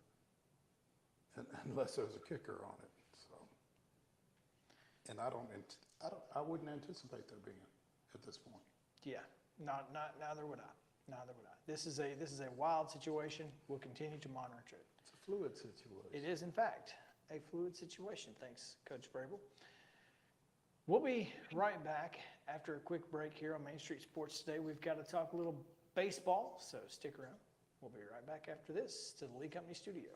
C: unless there's a kicker on it. So, and I wouldn't anticipate there being at this point.
B: Yeah, neither would I. Neither would I. This is a wild situation. We'll continue to monitor it.
C: It's a fluid situation.
B: It is, in fact, a fluid situation. Thanks, Coach Brable. We'll be right back after a quick break here on Main Street Sports Today. We've got to talk a little baseball, so stick around. We'll be right back after this to the Lee Company studio.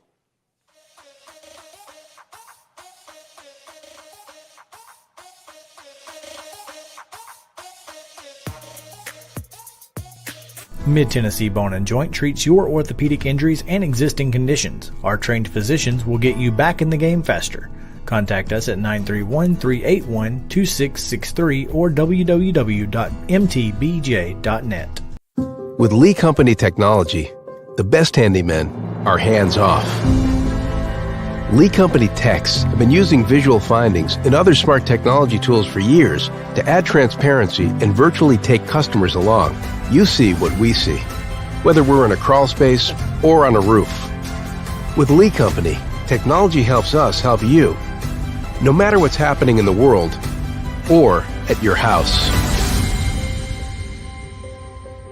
I: Mid-Tennessee Bone and Joint treats your orthopedic injuries and existing conditions. Our trained physicians will get you back in the game faster. Contact us at 931-381-2663 or www.mtbj.net.
E: With Lee Company technology, the best handymen are hands-off. Lee Company techs have been using visual findings and other smart technology tools for years to add transparency and virtually take customers along. You see what we see, whether we're in a crawl space or on a roof. With Lee Company, technology helps us help you, no matter what's happening in the world or at your house.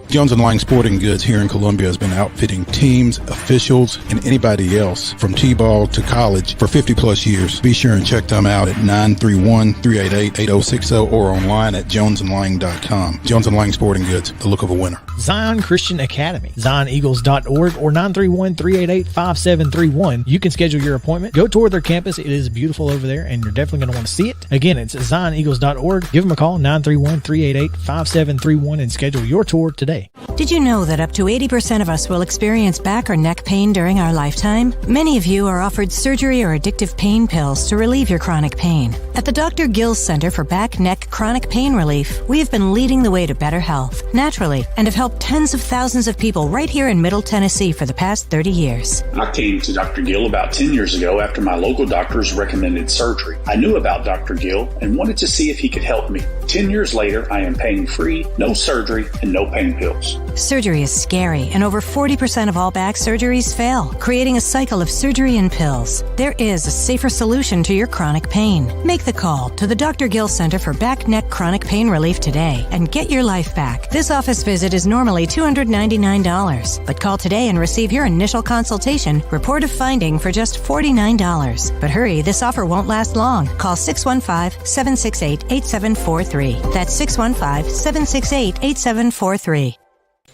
J: Jones & Lang Sporting Goods here in Columbia has been outfitting teams, officials, and anybody else from T-ball to college for 50-plus years. Be sure and check them out at 931-388-8060 or online at jonesandlang.com. Jones & Lang Sporting Goods, the look of a winner.
I: Zion Christian Academy, zioneagles.org or 931-388-5731. You can schedule your appointment. Go tour their campus. It is beautiful over there, and you're definitely going to want to see it. Again, it's zioneagles.org. Give them a call, 931-388-5731, and schedule your tour today.
K: Did you know that up to 80% of us will experience back or neck pain during our lifetime? Many of you are offered surgery or addictive pain pills to relieve your chronic pain. At the Dr. Gill's Center for Back, Neck, Chronic Pain Relief, we have been leading the way to better health, naturally, and have helped tens of thousands of people right here in Middle Tennessee for the past 30 years.
L: I came to Dr. Gill about 10 years ago after my local doctors recommended surgery. I knew about Dr. Gill and wanted to see if he could help me. 10 years later, I am pain-free, no surgery, and no pain pills.
K: Surgery is scary, and over 40% of all back surgeries fail, creating a cycle of surgery and pills. There is a safer solution to your chronic pain. Make the call to the Dr. Gill Center for Back, Neck, Chronic Pain Relief today and get your life back. This office visit is normally $299, but call today and receive your initial consultation, report of finding for just $49. But hurry, this offer won't last long. Call 615-768-8743. That's 615-768-8743.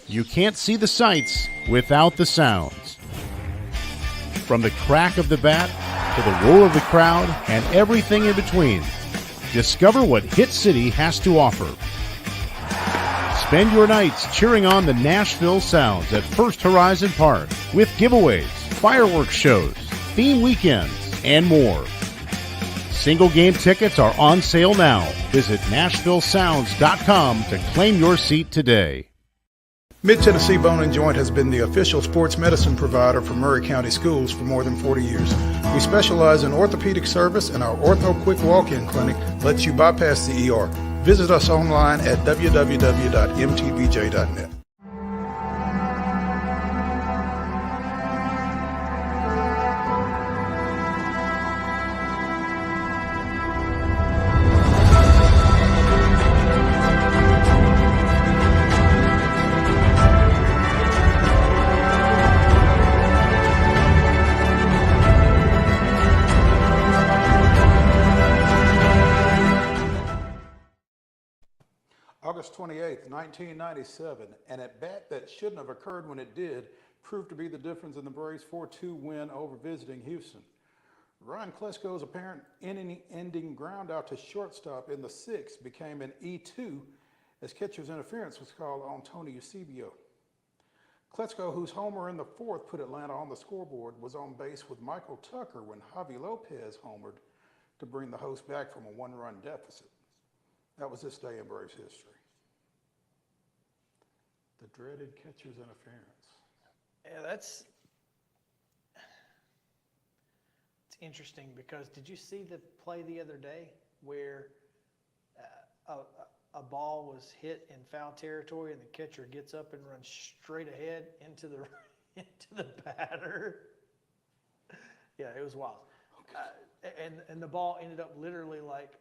F: You can't see the sights without the sounds. From the crack of the bat to the roar of the crowd and everything in between, discover what Hit City has to offer. Spend your nights cheering on the Nashville Sounds at First Horizon Park with giveaways, fireworks shows, theme weekends, and more. Single game tickets are on sale now. Visit NashvilleSounds.com to claim your seat today.
C: Mid-Tennessee Bone and Joint has been the official sports medicine provider for Murray County Schools for more than 40 years. We specialize in orthopedic service, and our Ortho Quick Walk-In Clinic lets you bypass the ER. Visit us online at www.mtbj.net. August 28th, 1997, an at-bat that shouldn't have occurred when it did proved to be the difference in the Braves' 4-2 win over visiting Houston. Ryan Klesko's apparent ending ground out to shortstop in the 6th became an E2 as catcher's interference was called on Tony Eusebio. Klesko, whose homer in the 4th put Atlanta on the scoreboard, was on base with Michael Tucker when Javi Lopez homered to bring the host back from a 1-run deficit. That was this day in Braves history. The dreaded catcher's interference.
B: Yeah, it's interesting because did you see the play the other day where a ball was hit in foul territory and the catcher gets up and runs straight ahead into the batter? Yeah, it was wild. And the ball ended up literally like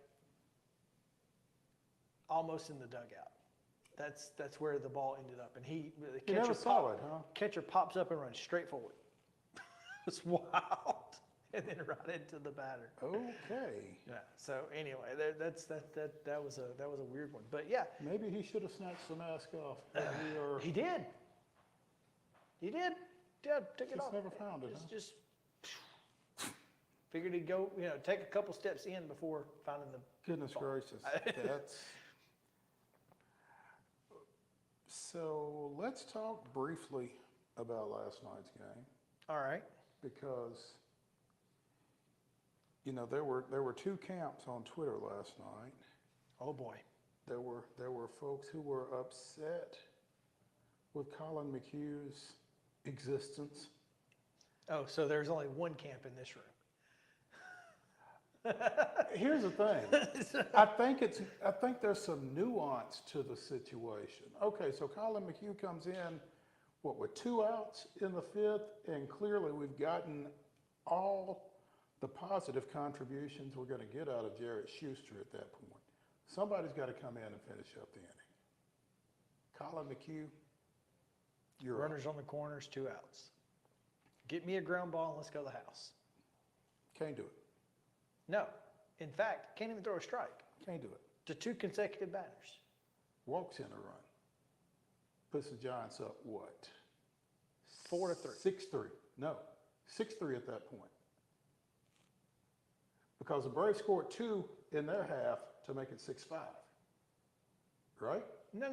B: almost in the dugout. That's where the ball ended up, and the catcher pops up and runs straight forward. It's wild. And then right into the batter.
C: Okay.
B: Yeah. So anyway, that was a weird one, but yeah.
C: Maybe he should have snatched the mask off.
B: He did. He did. Yeah, took it off.
C: Never found it.
B: Just figured he'd go. Take a couple steps in before finding the.
C: Goodness gracious. So let's talk briefly about last night's game.
B: All right.
C: Because. There were 2 camps on Twitter last night.
B: Oh boy.
C: There were folks who were upset with Colin McHugh's existence.
B: Oh, so there's only one camp in this room.
C: Here's the thing. I think there's some nuance to the situation. Okay, so Colin McHugh comes in, with 2 outs in the 5th, and clearly we've gotten all the positive contributions we're going to get out of Jarrett Schuster at that point. Somebody's got to come in and finish up the inning. Colin McHugh, you're
B: runners on the corners, 2 outs. Get me a ground ball and let's go to the house.
C: Can't do it.
B: No. In fact, can't even throw a strike.
C: Can't do it.
B: To 2 consecutive batters.
C: Walks in a run. Puts the Giants up what?
B: 4-3.
C: 6-3. No, 6-3 at that point. Because the Braves scored 2 in their half to make it 6-5. Right?
B: No.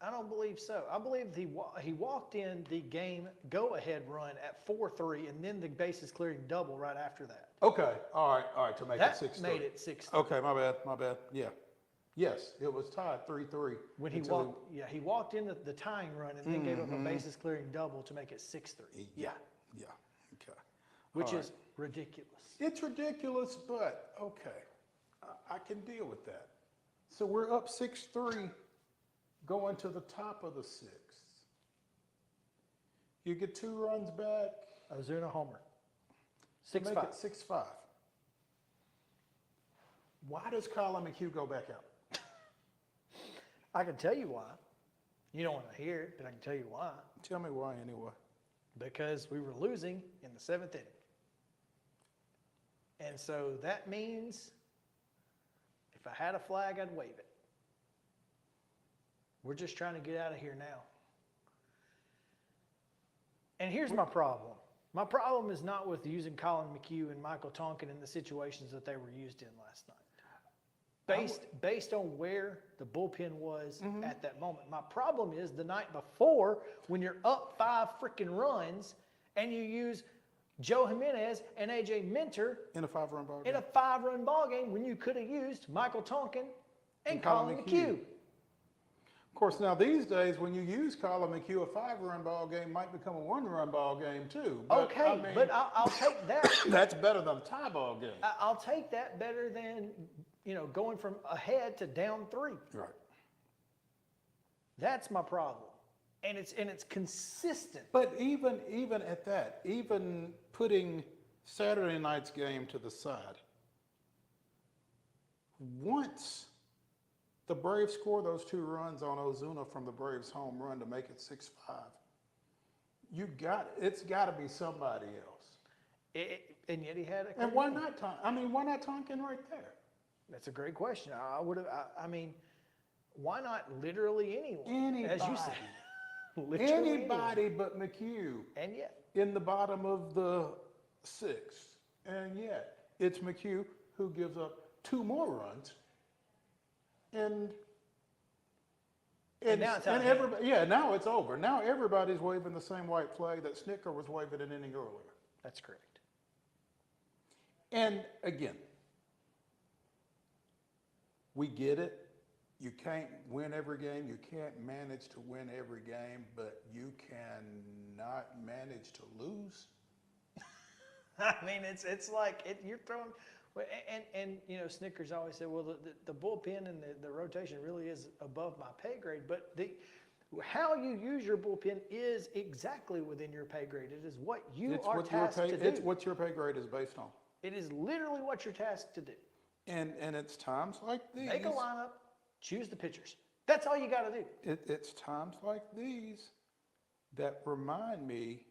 B: I don't believe so. I believe he walked in the game go-ahead run at 4-3, and then the bases clearing double right after that.
C: Okay. All right. To make it 6-3.
B: That made it 6-3.
C: Okay, my bad. Yeah. Yes, it was tied 3-3.
B: When he walked in the tying run and then gave up a bases clearing double to make it 6-3.
C: Yeah. Okay.
B: Which is ridiculous.
C: It's ridiculous, but okay. I can deal with that. So we're up 6-3 going to the top of the 6th. You get 2 runs back.
B: Ozuna homer.
C: 6-5. Make it 6-5. Why does Colin McHugh go back out?
B: I can tell you why. You don't want to hear it, but I can tell you why.
C: Tell me why anyway.
B: Because we were losing in the 7th inning. And so that means if I had a flag, I'd wave it. We're just trying to get out of here now. And here's my problem. My problem is not with using Colin McHugh and Michael Tonkin in the situations that they were used in last night. Based on where the bullpen was at that moment. My problem is the night before when you're up 5 freaking runs and you use Joe Jimenez and A.J. Minter
C: in a 5-run ball game.
B: In a 5-run ball game when you could have used Michael Tonkin and Colin McHugh.
C: Of course, now these days when you use Colin McHugh, a 5-run ball game might become a 1-run ball game too. But,
B: but I'll take that.
C: That's better than a tie ball game.
B: I'll take that better than going from ahead to down 3.
C: Right.
B: That's my problem. And it's consistent.
C: But even at that, even putting Saturday night's game to the side, once the Braves score those 2 runs on Ozuna from the Braves home run to make it 6-5, it's got to be somebody else.
B: And yet he had a.
C: And why not Tonkin? Why not Tonkin right there?
B: That's a great question. Why not literally anyone?
C: Anybody.
B: As you said.
C: Anybody but McHugh.
B: And yet.
C: In the bottom of the 6. And yet, it's McHugh who gives up 2 more runs. And
B: now it's
C: and everybody, yeah, now it's over. Now everybody's waving the same white flag that Snicker was waving an inning earlier.
B: That's correct.
C: And again, we get it. You can't win every game. You can't manage to win every game, but you cannot manage to lose.
B: I mean, it's like you're throwing, and you know, Snickers always said, well, the bullpen and the rotation really is above my pay grade, but how you use your bullpen is exactly within your pay grade. It is what you are tasked to do.
C: It's what your pay grade is based on.
B: It is literally what you're tasked to do.
C: And it's times like these.
B: Make a lineup, choose the pitchers. That's all you got to do.
C: It's times like these that remind me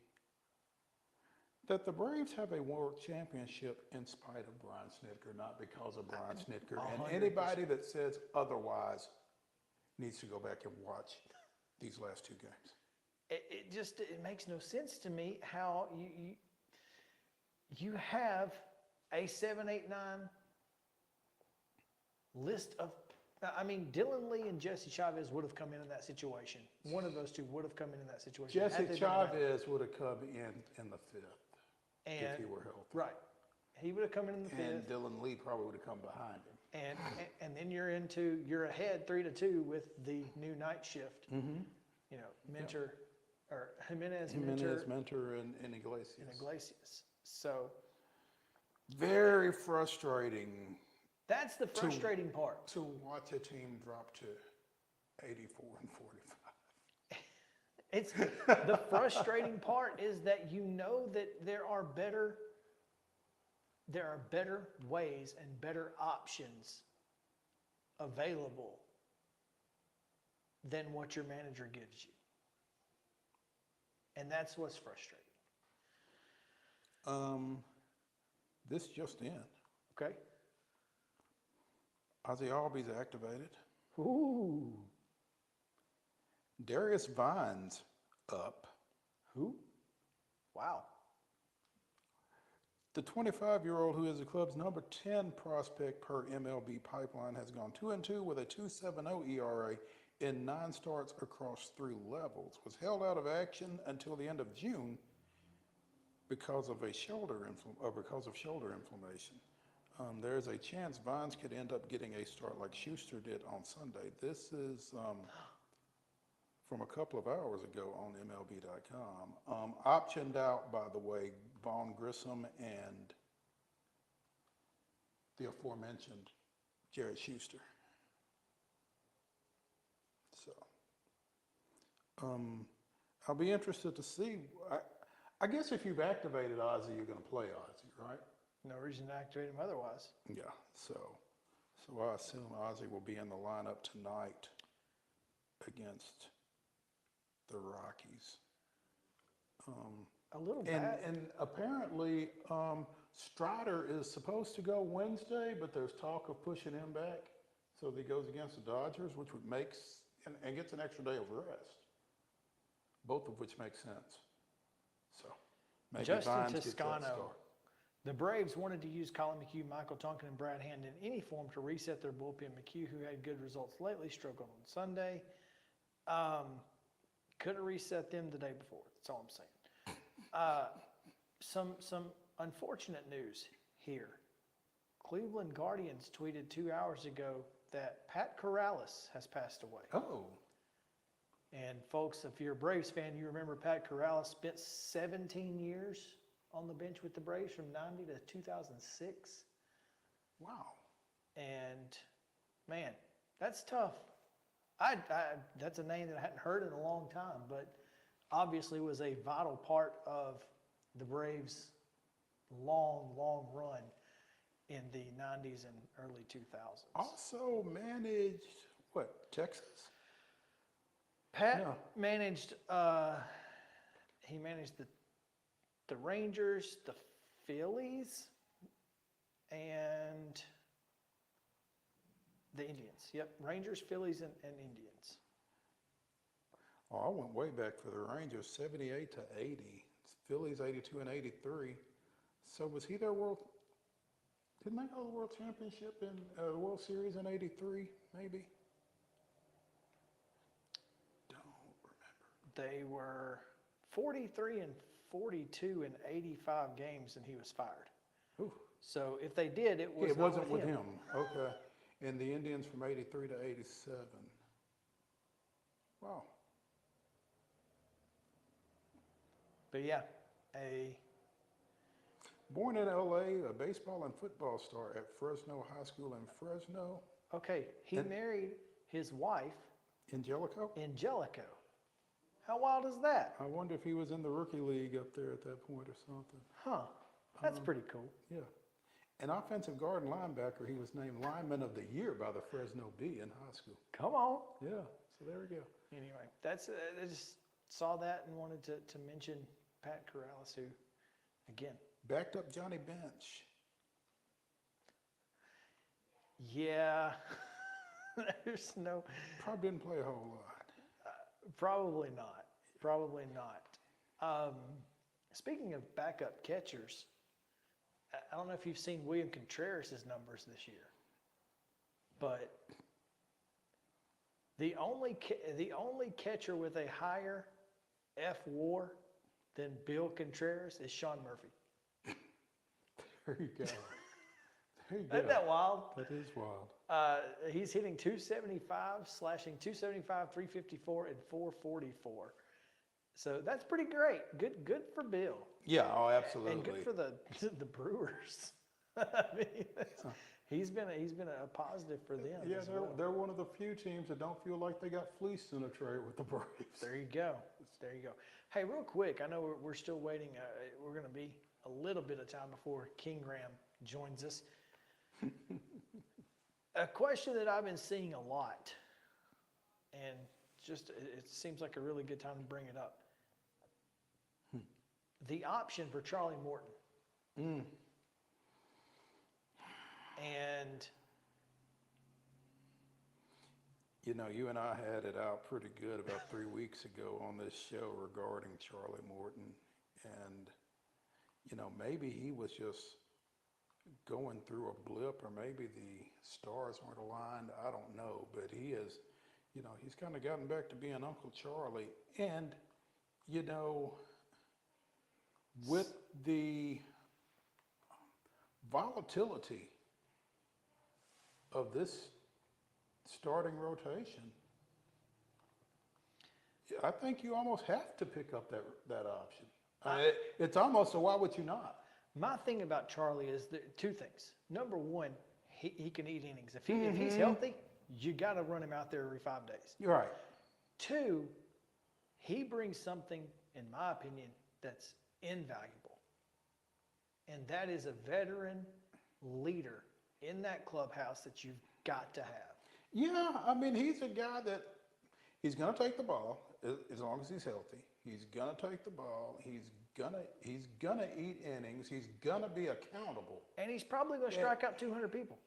C: that the Braves have a world championship in spite of Brian Snitker, not because of Brian Snitker.
B: 100%.
C: And anybody that says otherwise needs to go back and watch these last 2 games.
B: It makes no sense to me how you have a 7, 8, 9 list of. I mean, Dylan Lee and Jesse Chavez would have come in that situation. One of those two would have come in that situation.
C: Jesse Chavez would have come in the 5th if he were healthy.
B: Right. He would have come in the 5th.
C: And Dylan Lee probably would have come behind him.
B: And then you're ahead 3-2 with the new night shift.
C: Mm-hmm.
B: You know, Mentor or Jimenez,
C: Mentor, and Iglesias.
B: So
C: very frustrating.
B: That's the frustrating part.
C: To watch a team drop to 84 and 45.
B: It's the frustrating part is that you know that there are better ways and better options available than what your manager gives you. And that's what's frustrating.
C: This just in.
B: Okay.
C: Ozzie Albies activated.
B: Ooh.
C: Darius Vines up.
B: Who? Wow.
C: The 25-year-old, who is the club's number 10 prospect per MLB pipeline, has gone 2-2 with a 2.70 ERA in 9 starts across 3 levels. Was held out of action until the end of June because of shoulder inflammation. There's a chance Vines could end up getting a start like Schuster did on Sunday. This is from a couple of hours ago on MLB.com. Optioned out, by the way, Vaughn Grissom and the aforementioned Jared Schuster. So, I'll be interested to see. I guess if you've activated Ozzie, you're going to play Ozzie, right?
B: No reason to activate him otherwise.
C: Yeah, so I assume Ozzie will be in the lineup tonight against the Rockies.
B: A little bad.
C: And apparently Strider is supposed to go Wednesday, but there's talk of pushing him back so that he goes against the Dodgers, which would and gets an extra day of rest, both of which makes sense. So maybe
B: Justin
C: Vines gets that
B: Toscano.
C: start.
B: The Braves wanted to use Colin McHugh, Michael Tonkin, and Brad Hand in any form to reset their bullpen. McHugh, who had good results lately, struggled on Sunday. Could have reset them the day before. That's all I'm saying. Some unfortunate news here. Cleveland Guardians tweeted 2 hours ago that Pat Corrales has passed away.
C: Oh.
B: And folks, if you're a Braves fan, you remember Pat Corrales spent 17 years on the bench with the Braves from 90 to 2006.
C: Wow.
B: And man, that's tough. That's a name that I hadn't heard in a long time, but obviously was a vital part of the Braves' long run in the 90s and early 2000s.
C: Also managed, Texas?
B: Pat managed, he managed the Rangers, the Phillies, and the Indians. Yep, Rangers, Phillies, and Indians.
C: Oh, I went way back for the Rangers, 78 to 80. Phillies 82 and 83. So was he their didn't they go to the World Championship in the World Series in '83, maybe? Don't remember.
B: They were 43 and 42 in 85 games, and he was fired.
C: Ooh.
B: So if they did, it was
C: It
B: not
C: wasn't with him. Okay. And the Indians from '83 to '87. Wow.
B: But yeah,
C: Born in L.A., a baseball and football star at Fresno High School in Fresno.
B: Okay, he married his wife,
C: Angelico?
B: Angelico. How wild is that?
C: I wonder if he was in the rookie league up there at that point or something.
B: Huh, that's pretty cool.
C: Yeah. An offensive guard and linebacker, he was named Lineman of the Year by the Fresno Bee in high school.
B: Come on.
C: Yeah, so there we go.
B: Anyway, that's I just saw that and wanted to mention Pat Corrales, who, again,
C: backed up Johnny Bench.
B: Yeah, there's no.
C: Probably didn't play a whole lot.
B: Probably not. Probably not. Speaking of backup catchers, I don't know if you've seen William Contreras' numbers this year, but the only catcher with a higher F.WAR than Bill Contreras is Sean Murphy.
C: There you go. There you go.
B: Isn't that wild?
C: That is wild.
B: He's hitting 275, slashing 275, 354, and 444. So that's pretty great. Good for Bill.
C: Yeah, oh, absolutely.
B: And good for the Brewers. I mean, he's been a positive for them.
C: Yeah,
B: as well.
C: they're one of the few teams that don't feel like they got fleeced in a trade with the Braves.
B: There you go. There you go. Hey, real quick, I know we're still waiting. We're going to be a little bit of time before INGRAM joins us. A question that I've been seeing a lot, and just it seems like a really good time to bring it up. The option for Charlie Morton. And
C: you know, you and I had it out pretty good about 3 weeks ago on this show regarding Charlie Morton. And, you know, maybe he was just going through a blip, or maybe the stars weren't aligned. I don't know. But he is, you know, he's kind of gotten back to being Uncle Charlie. And, you know, with the volatility of this starting rotation, I think you almost have to pick up that option. It's almost a why would you not?
B: My thing about Charlie is two things. Number one, he can eat innings. If he's healthy, you got to run him out there every 5 days.
C: You're right.
B: Two, he brings something, in my opinion, that's invaluable. And that is a veteran leader in that clubhouse that you've got to have.
C: Yeah, I mean, he's a guy that he's going to take the ball as long as he's healthy. He's going to take the ball. He's gonna eat innings. He's going to be accountable.
B: And he's probably going to strike out 200 people.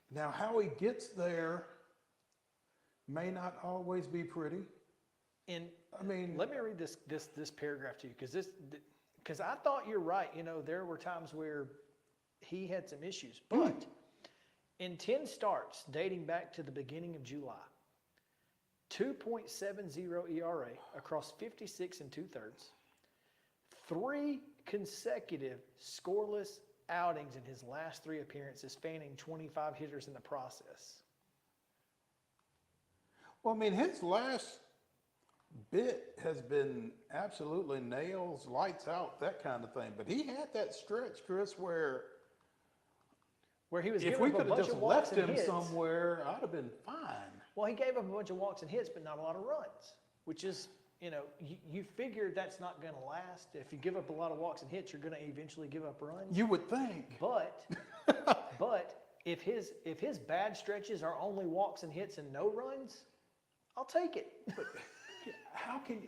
C: Now, how he gets there may not always be pretty.
B: And
C: I mean,
B: let me read this paragraph to you, because I thought you're right. You know, there were times where he had some issues, but in 10 starts dating back to the beginning of July, 2.70 ERA across 56 2/3, 3 consecutive scoreless outings in his last 3 appearances, fanning 25 hitters in the process.
C: Well, I mean, his last bit has been absolutely nails, lights out, that kind of thing. But he had that stretch, Chris, where
B: he was
C: if
B: giving
C: we
B: up a
C: could have
B: bunch
C: just
B: of walks
C: left
B: and
C: him
B: hits.
C: somewhere, I'd have been fine.
B: Well, he gave up a bunch of walks and hits, but not a lot of runs, which is, you know, you figure that's not going to last. If you give up a lot of walks and hits, you're going to eventually give up runs.
C: You would think.
B: But if his bad stretches are only walks and hits and no runs, I'll take it.
C: But how can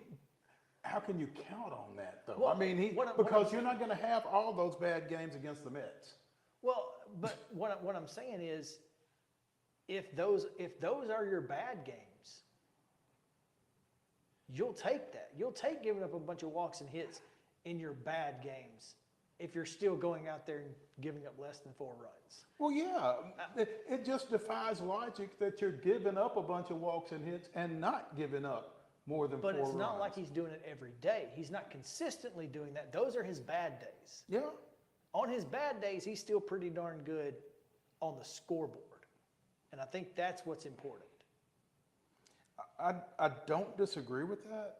C: you count on that though?
B: Well,
C: I mean, because you're not going to have all those bad games against the Mets.
B: Well, but what I'm saying is, if those are your bad games, you'll take that. You'll take giving up a bunch of walks and hits in your bad games if you're still going out there and giving up less than 4 runs.
C: Well, yeah, it just defies logic that you're giving up a bunch of walks and hits and not giving up more than 4 runs.
B: But it's not like he's doing it every day. He's not consistently doing that. Those are his bad days.
C: Yeah.
B: On his bad days, he's still pretty darn good on the scoreboard. And I think that's what's important.
C: I don't disagree with that.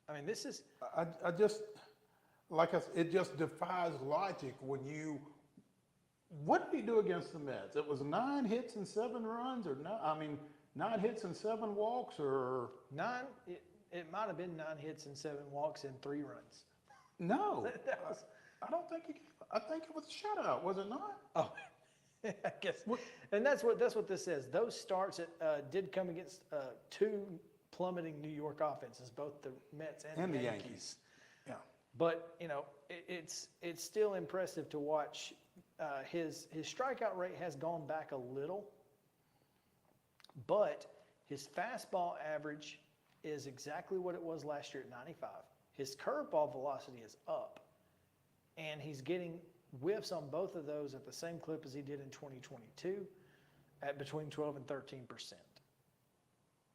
B: I mean, this is...
C: I just, like I said, it just defies logic when you... What did he do against the Mets? It was 9 hits and 7 runs, or no? I mean, 9 hits and 7 walks, or
B: 9. It might have been 9 hits and 7 walks and 3 runs.
C: No, I don't think I think it was a shutout, was it not?
B: Oh, I guess. And that's what this says. Those starts did come against 2 plummeting New York offenses, both the Mets and the Yankees.
C: Yeah.
B: But you know, it's still impressive to watch. His strikeout rate has gone back a little, but his fastball average is exactly what it was last year at 95. His curveball velocity is up, and he's getting whiffs on both of those at the same clip as he did in 2022 at between 12 and 13%.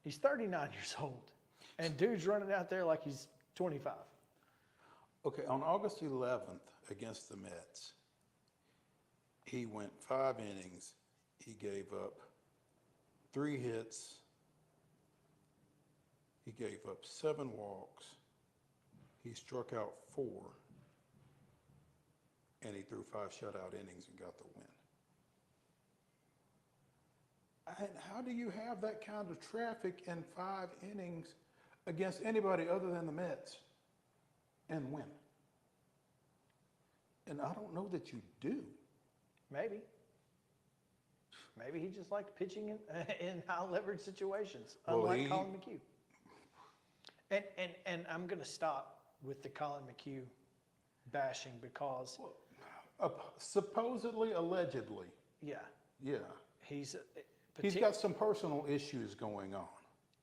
B: He's 39 years old, and dude's running out there like he's 25.
C: Okay, on August 11th against the Mets, he went 5 innings. He gave up 3 hits. He gave up 7 walks. He struck out 4. And he threw 5 shutout innings and got the win. And how do you have that kind of traffic in 5 innings against anybody other than the Mets and win? And I don't know that you do.
B: Maybe he just liked pitching in high leverage situations, unlike Colin McHugh. And I'm going to stop with the Colin McHugh bashing because
C: supposedly, allegedly.
B: Yeah. He's
C: got some personal issues going on.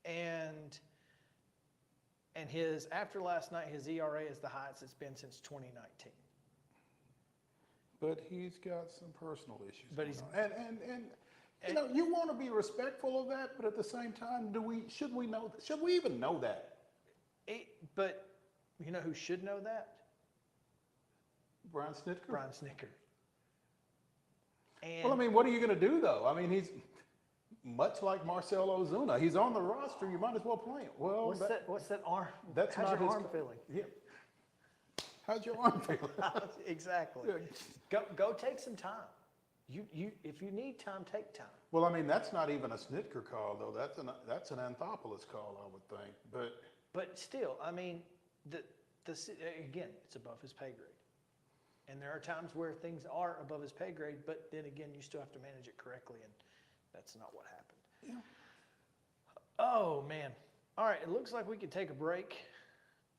B: And his after last night, his ERA is the highest it's been since 2019.
C: But he's got some personal issues.
B: But he's
C: and you know, you want to be respectful of that, but at the same time, should we even know that?
B: But you know who should know that?
C: Brian Snitker.
B: And
C: well, I mean, what are you going to do though? I mean, he's much like Marcell Ozuna. He's on the roster. You might as well play him. Well,
B: what's that arm?
C: That's
B: how's
C: not
B: your
C: his
B: arm feeling?
C: Yeah. How's your arm feeling?
B: Exactly. Go take some time. You if you need time, take time.
C: Well, I mean, that's not even a Snitker call though. That's an Anthopoulos call, I would think.
B: But still, I mean, again, it's above his pay grade. And there are times where things are above his pay grade, but then again, you still have to manage it correctly, and that's not what happened.
C: Yeah.
B: Oh, man. All right, it looks like we could take a break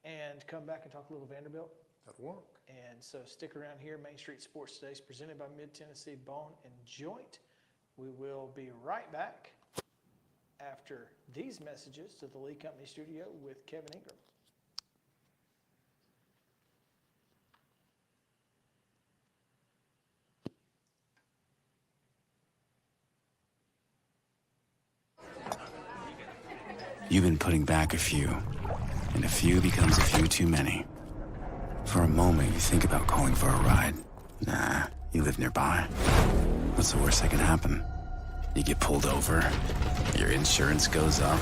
B: and come back and talk a little Vanderbilt.
C: That'll work.
B: And so stick around here. Main Street Sports Today is presented by Mid-Tennessee Bone and Joint. We will be right back after these messages to the Lee Company studio with Kevin Ingram.
M: You've been putting back a few, and a few becomes a few too many. For a moment, you think about calling for a ride. Nah, you live nearby. What's the worst that can happen? You get pulled over, your insurance goes up,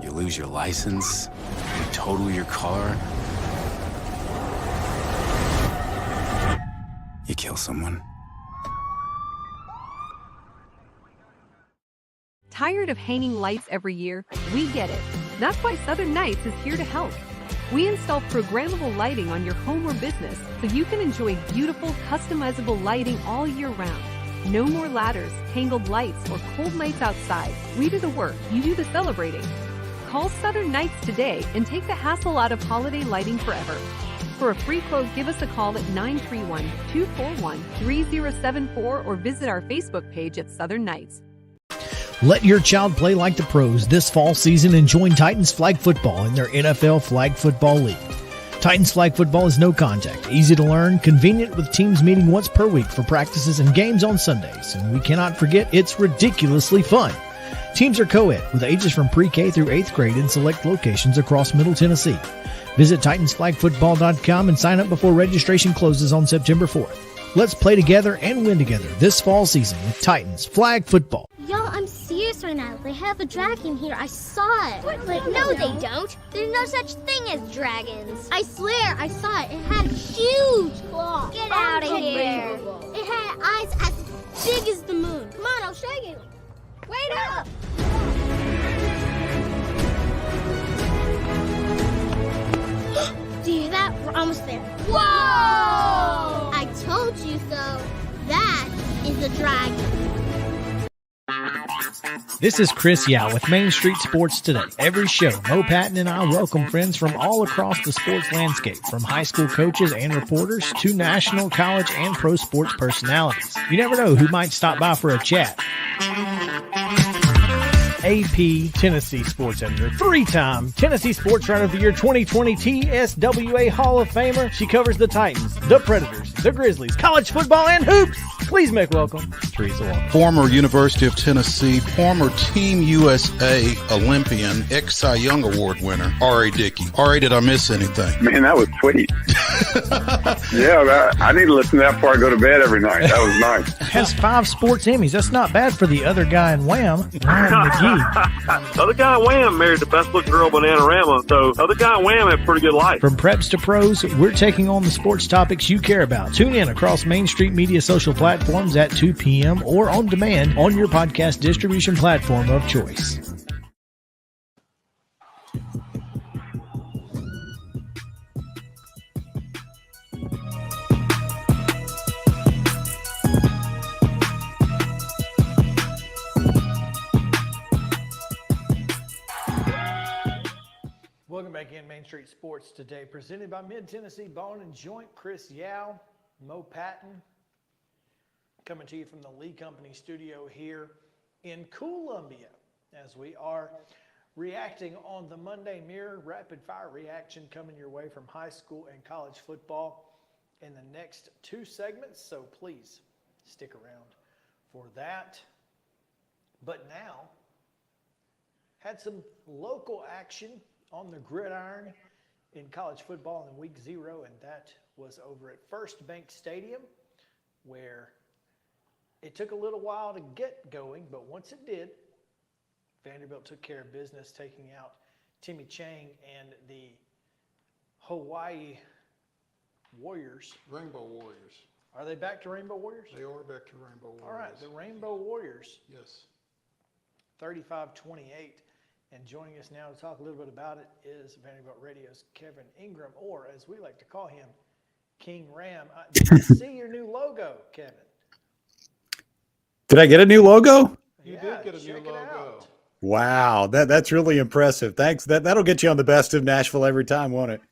M: you lose your license, you total your car, you kill someone.
N: Tired of hanging lights every year? We get it. That's why Southern Nights is here to help. We install programmable lighting on your home or business so you can enjoy beautiful, customizable lighting all year round. No more ladders, tangled lights, or cold nights outside. We do the work, you do the celebrating. Call Southern Nights today and take the hassle out of holiday lighting forever. For a free quote, give us a call at 931-241-3074 or visit our Facebook page at Southern Nights.
I: Let your child play like the pros this fall season and join Titans Flag Football in their NFL Flag Football League. Titans flag football is no contact, easy to learn, convenient with teams meeting once per week for practices and games on Sundays. And we cannot forget it's ridiculously fun. Teams are co-ed with ages from pre-K through 8th grade in select locations across Middle Tennessee. Visit TitansFlagFootball.com and sign up before registration closes on September 4th. Let's play together and win together this fall season with Titans Flag Football.
O: Y'all, I'm serious right now. They have a dragon here. I saw it. What? No, they don't. There's no such thing as dragons. I swear, I saw it. It had huge claws. Get out of here. It had eyes as big as the moon. Come on, I'll show you. Wait up. Do you hear that? We're almost there. Whoa! I told you so. That is a dragon.
I: This is Chris Yao with Main Street Sports Today. Every show, Mo Patton and I welcome friends from all across the sports landscape, from high school coaches and reporters to national, college, and pro sports personalities. You never know who might stop by for a chat. AP Tennessee Sports Editor, three-time Tennessee Sports Writer of the Year 2020 TSWA Hall of Famer. She covers the Titans, the Predators, the Grizzlies, college football, and hoops. Please make welcome Teresa Walker.
J: Former University of Tennessee, former Team USA Olympian, ex-Cy Young Award winner, R.A. Dickey. R.A., did I miss anything?
P: Man, that was sweet. Yeah, I need to listen to that before I go to bed every night. That was nice.
I: Has 5 sports Emmys. That's not bad for the other guy in Wham, Ryan McGee.
Q: The other guy in Wham married the best-looking girl, Bananarama, so the other guy in Wham had a pretty good life.
I: From preps to pros, we're taking on the sports topics you care about. Tune in across Main Street Media social platforms at 2 p.m. or on demand on your podcast distribution platform of choice.
B: Welcome back in Main Street Sports Today, presented by Mid-Tennessee Bone and Joint. Chris Yao, Mo Patton, coming to you from the Lee Company studio here in Columbia, as we are reacting on the Monday Mirror rapid fire reaction coming your way from high school and college football in the next 2 segments. So please stick around for that. But now, had some local action on the gridiron in college football in week 0, and that was over at First Bank Stadium, where it took a little while to get going, but once it did, Vanderbilt took care of business, taking out Timmy Chang and the Hawaii Warriors.
C: Rainbow Warriors.
B: Are they back to Rainbow Warriors?
C: They are back to Rainbow Warriors.
B: All right, the Rainbow Warriors.
C: Yes.
B: 35-28. And joining us now to talk a little bit about it is Vanderbilt Radio's Kevin Ingram, or as we like to call him, King Ram. Did you see your new logo, Kevin?
R: Did I get a new logo?
C: You did get a new logo.
R: Wow, that's really impressive. Thanks. That'll get you on the Best of Nashville every time, won't it?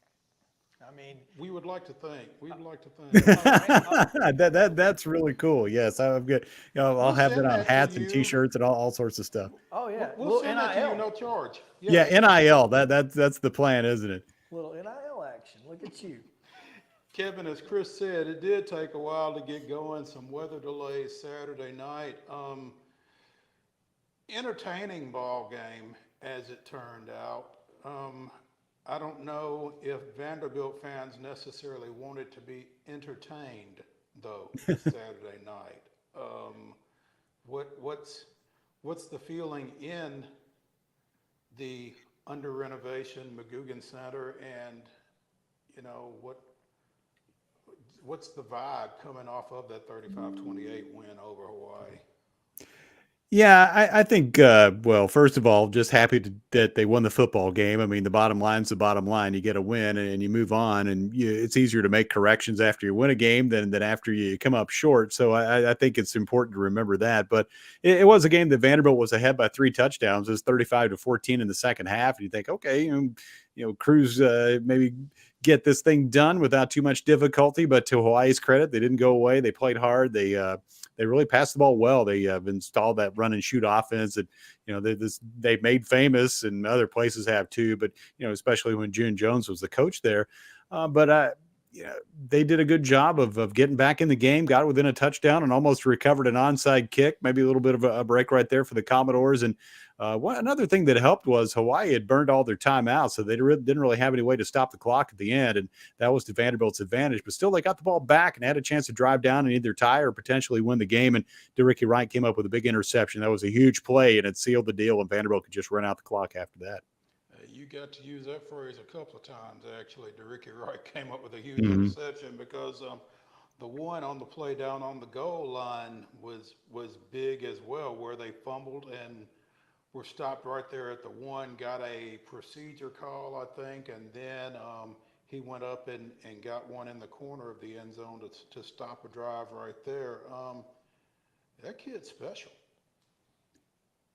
C: We would like to think. We would like to think.
R: That's really cool. Yes, I'm good. I'll have that on hats and T-shirts and all sorts of stuff.
B: Oh yeah,
C: we'll send that to you, no charge.
R: Yeah, NIL. That's the plan, isn't it?
B: Little NIL action. Look at you.
C: Kevin, as Chris said, it did take a while to get going. Some weather delays Saturday night. Entertaining ball game, as it turned out. I don't know if Vanderbilt fans necessarily wanted to be entertained, though, Saturday night. What's the feeling in the under renovation McGugin Center, and what's the vibe coming off of that 35-28 win over Hawaii?
R: Yeah, I think, well, first of all, just happy that they won the football game. I mean, the bottom line's the bottom line. You get a win and you move on, and it's easier to make corrections after you win a game than after you come up short. So I think it's important to remember that. But it was a game that Vanderbilt was ahead by 3 touchdowns. It was 35-14 in the second half. And you think, okay, Cruz maybe get this thing done without too much difficulty. But to Hawaii's credit, they didn't go away. They played hard. They really passed the ball well. They installed that run and shoot offense that, they've made famous, and other places have too. But, especially when June Jones was the coach there. But yeah, they did a good job of getting back in the game, got within a touchdown, and almost recovered an onside kick. Maybe a little bit of a break right there for the Commodores. And another thing that helped was Hawaii had burned all their timeouts, so they didn't really have any way to stop the clock at the end, and that was to Vanderbilt's advantage. But still, they got the ball back and had a chance to drive down and either tie or potentially win the game. And DeRicky Wright came up with a big interception. That was a huge play, and it sealed the deal, and Vanderbilt could just run out the clock after that.
C: You got to use that phrase a couple of times, actually. DeRicky Wright came up with a huge interception because the one on the play down on the goal line was big as well, where they fumbled and were stopped right there at the one, got a procedure call, I think, and then he went up and got one in the corner of the end zone to stop a drive right there. That kid's special.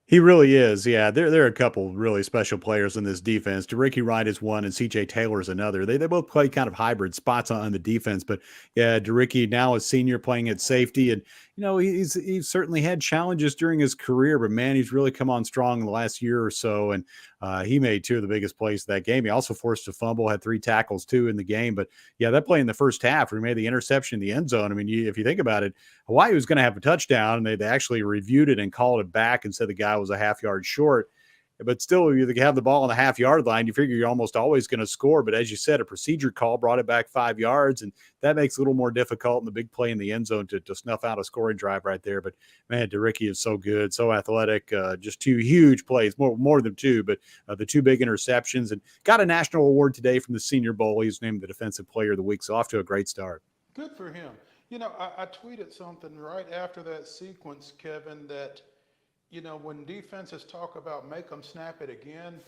R: He really is. Yeah, there are a couple really special players in this defense. DeRicky Wright is one, and C.J. Taylor is another. They both play kind of hybrid spots on the defense. But yeah, DeRicky now a senior playing at safety, and he's certainly had challenges during his career. But man, he's really come on strong in the last year or so, and he made two of the biggest plays of that game. He also forced a fumble, had 3 tackles too in the game. But yeah, that play in the first half where he made the interception in the end zone. I mean, if you think about it, Hawaii was going to have a touchdown, and they actually reviewed it and called it back and said the guy was a half yard short. But still, you have the ball on the half yard line, you figure you're almost always going to score. But as you said, a procedure call brought it back 5 yards, and that makes it a little more difficult in the big play in the end zone to snuff out a scoring drive right there. But man, DeRicky is so good, so athletic. Just 2 huge plays, more than 2, but the 2 big interceptions, and got a national award today from the Senior Bowl. He's named the Defensive Player of the Week, so off to a great start.
C: Good for him. I tweeted something right after that sequence, Kevin, that when defenses talk about make them snap it again,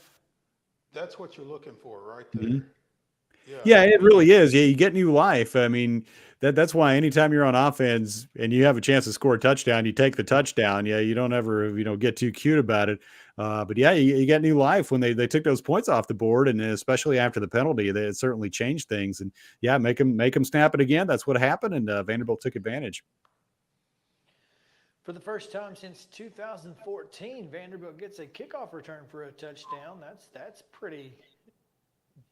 C: that's what you're looking for right there.
R: Mm-hmm. Yeah, it really is. Yeah, you get new life. I mean, that's why anytime you're on offense and you have a chance to score a touchdown, you take the touchdown. Yeah, you don't ever, get too cute about it. But yeah, you get new life when they took those points off the board, and especially after the penalty, it certainly changed things. And yeah, make them snap it again. That's what happened, and Vanderbilt took advantage.
B: For the first time since 2014, Vanderbilt gets a kickoff return for a touchdown. That's pretty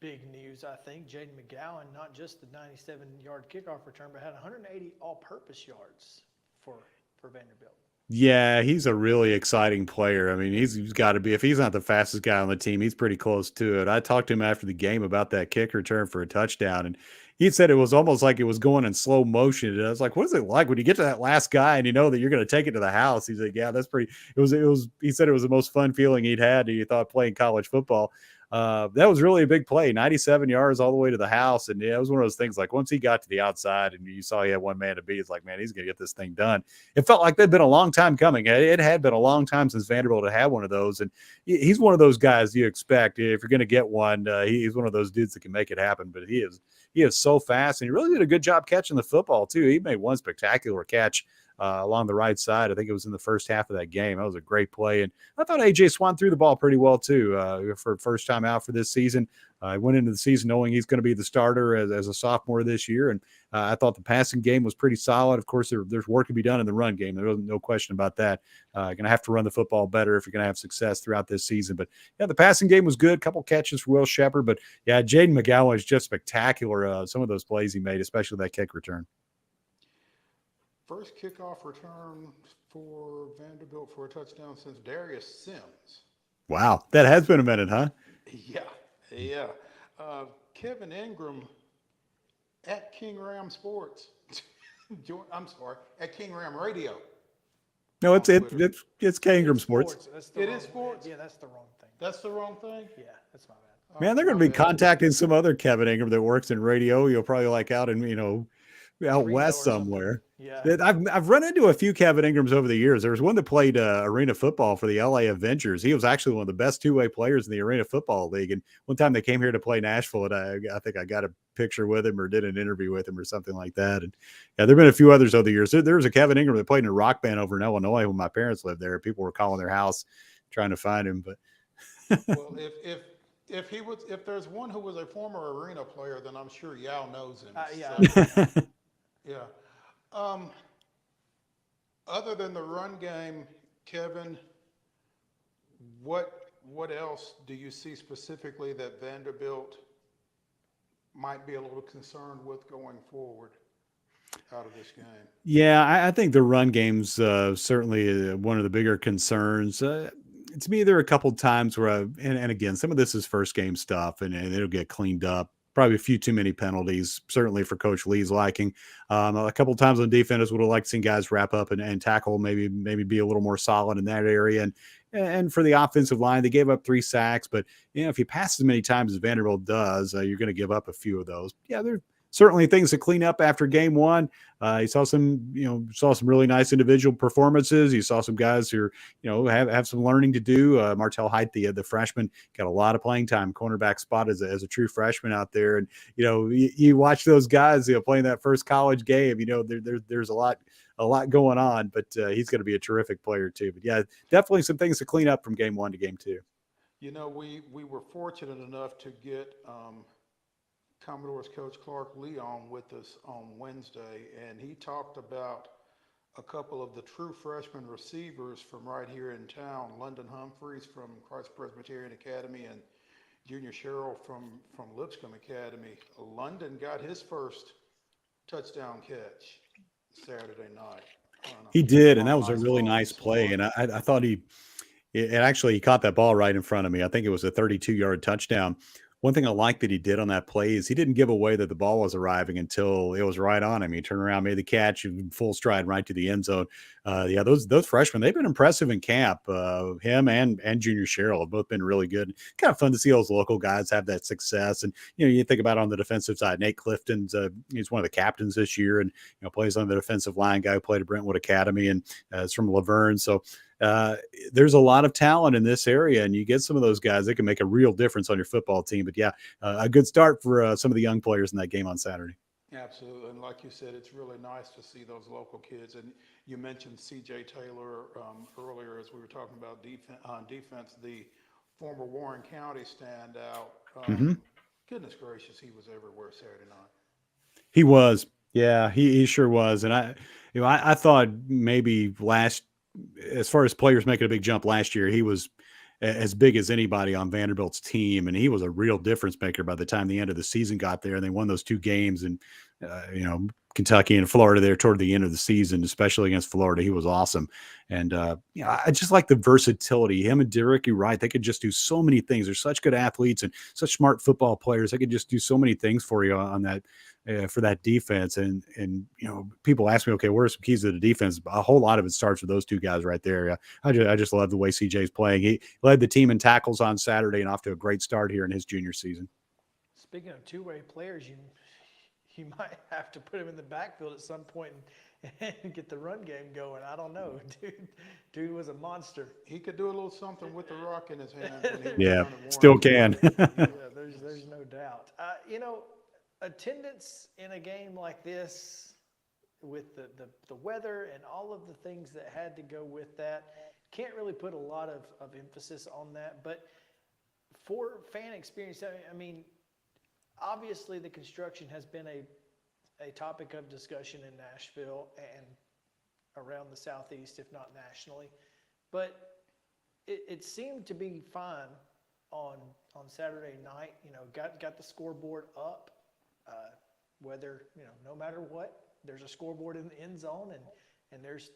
B: big news, I think. Jaden McGowan, not just the 97-yard kickoff return, but had 180 all-purpose yards for Vanderbilt.
R: Yeah, he's a really exciting player. I mean, he's got to be, if he's not the fastest guy on the team, he's pretty close to it. I talked to him after the game about that kick return for a touchdown, and he said it was almost like it was going in slow motion. And I was like, what is it like when you get to that last guy and you know that you're going to take it to the house? He's like, yeah, that's pretty, he said it was the most fun feeling he'd had. He thought playing college football. That was really a big play, 97 yards all the way to the house. And yeah, it was one of those things, like once he got to the outside and you saw he had one man to beat, it's like, man, he's going to get this thing done. It felt like that'd been a long time coming. It had been a long time since Vanderbilt had one of those. And he's one of those guys you expect if you're going to get one. He's one of those dudes that can make it happen, but he is so fast, and he really did a good job catching the football too. He made one spectacular catch along the right side. I think it was in the first half of that game. That was a great play. And I thought A.J. Swan threw the ball pretty well too for first time out for this season. I went into the season knowing he's going to be the starter as a sophomore this year. And I thought the passing game was pretty solid. Of course, there's work to be done in the run game. There's no question about that. Going to have to run the football better if you're going to have success throughout this season. But yeah, the passing game was good. A couple catches for Will Shepherd. But yeah, Jaden McGowan is just spectacular. Some of those plays he made, especially that kick return.
C: First kickoff return for Vanderbilt for a touchdown since Darius Sims.
R: Wow, that has been a minute, huh?
C: Yeah. Kevin Ingram at King Ram Sports. I'm sorry, at King Ram Radio.
R: No, it's King Ingram Sports.
C: It is sports?
B: Yeah, that's the wrong thing.
C: That's the wrong thing?
B: Yeah, that's my bad.
R: Man, they're going to be contacting some other Kevin Ingram that works in radio. You'll probably like out in, out west somewhere.
B: Yeah.
R: I've run into a few Kevin Ingrams over the years. There was one that played arena football for the LA Avengers. He was actually one of the best two-way players in the Arena Football League. And one time they came here to play Nashville, and I think I got a picture with him or did an interview with him or something like that. And yeah, there've been a few others over the years. There was a Kevin Ingram that played in a rock band over in Illinois when my parents lived there. People were calling their house trying to find him. But
C: well, if there's one who was a former arena player, then I'm sure Yao knows him.
B: Yeah.
C: So, yeah. Other than the run game, Kevin, what else do you see specifically that Vanderbilt might be a little concerned with going forward out of this game?
R: Yeah, I think the run game's certainly one of the bigger concerns. To me, there are a couple times where, and again, some of this is first game stuff, and it'll get cleaned up. Probably a few too many penalties, certainly for Coach Lee's liking. A couple times on defense, would have liked seeing guys wrap up and tackle, maybe be a little more solid in that area. And for the offensive line, they gave up 3 sacks, but if you pass as many times as Vanderbilt does, you're going to give up a few of those. Yeah, they're certainly things to clean up after game one. You saw some really nice individual performances. You saw some guys who have some learning to do. Martell Height, the freshman, got a lot of playing time, cornerback spot as a true freshman out there. And you watch those guys playing that first college game. There's a lot going on, but he's going to be a terrific player too. But yeah, definitely some things to clean up from game 1 to game 2.
C: We were fortunate enough to get Commodore's Coach Clark Lee on with us on Wednesday, and he talked about a couple of the true freshman receivers from right here in town, London Humphreys from Christ Presbyterian Academy and Junior Sherrill from Lipscomb Academy. London got his first touchdown catch Saturday night.
R: He did, and that was a really nice play, and I thought he caught that ball right in front of me. I think it was a 32-yard touchdown. One thing I like that he did on that play is he didn't give away that the ball was arriving until it was right on him. He turned around, made the catch in full stride right to the end zone. Those freshmen, they've been impressive in camp. Him and Junior Sherrill have both been really good. Kind of fun to see those local guys have that success. And, you think about on the defensive side, Nate Clifton's, he's one of the captains this year and, plays on the defensive line, guy who played at Brentwood Academy and is from Laverne. So, there's a lot of talent in this area, and you get some of those guys that can make a real difference on your football team. But yeah, a good start for some of the young players in that game on Saturday.
C: Absolutely, and like you said, it's really nice to see those local kids. And you mentioned C.J. Taylor earlier as we were talking about defense, the former Warren County standout. Goodness gracious, he was everywhere Saturday night.
R: He was, yeah, he sure was. And I thought maybe as far as players making a big jump last year, he was as big as anybody on Vanderbilt's team, and he was a real difference maker by the time the end of the season got there. And they won those 2 games, and Kentucky and Florida there toward the end of the season, especially against Florida. He was awesome. And I just like the versatility. Him and Derek, you're right. They could just do so many things. They're such good athletes and such smart football players. They could just do so many things for you on that. For that defense. And people ask me, okay, what are some keys to the defense? A whole lot of it starts with those 2 guys right there. I just love the way CJ's playing. He led the team in tackles on Saturday and off to a great start here in his junior season.
B: Speaking of two-way players, you might have to put him in the backfield at some point and get the run game going. I don't know. Dude was a monster.
C: He could do a little something with the rock in his hand.
R: Yeah, still can.
B: Yeah, there's no doubt. Attendance in a game like this with the weather and all of the things that had to go with that, can't really put a lot of emphasis on that. But for fan experience, I mean, obviously the construction has been a topic of discussion in Nashville and around the Southeast, if not nationally. But it seemed to be fine on Saturday night. Got the scoreboard up. Whether no matter what, there's a scoreboard in the end zone and there's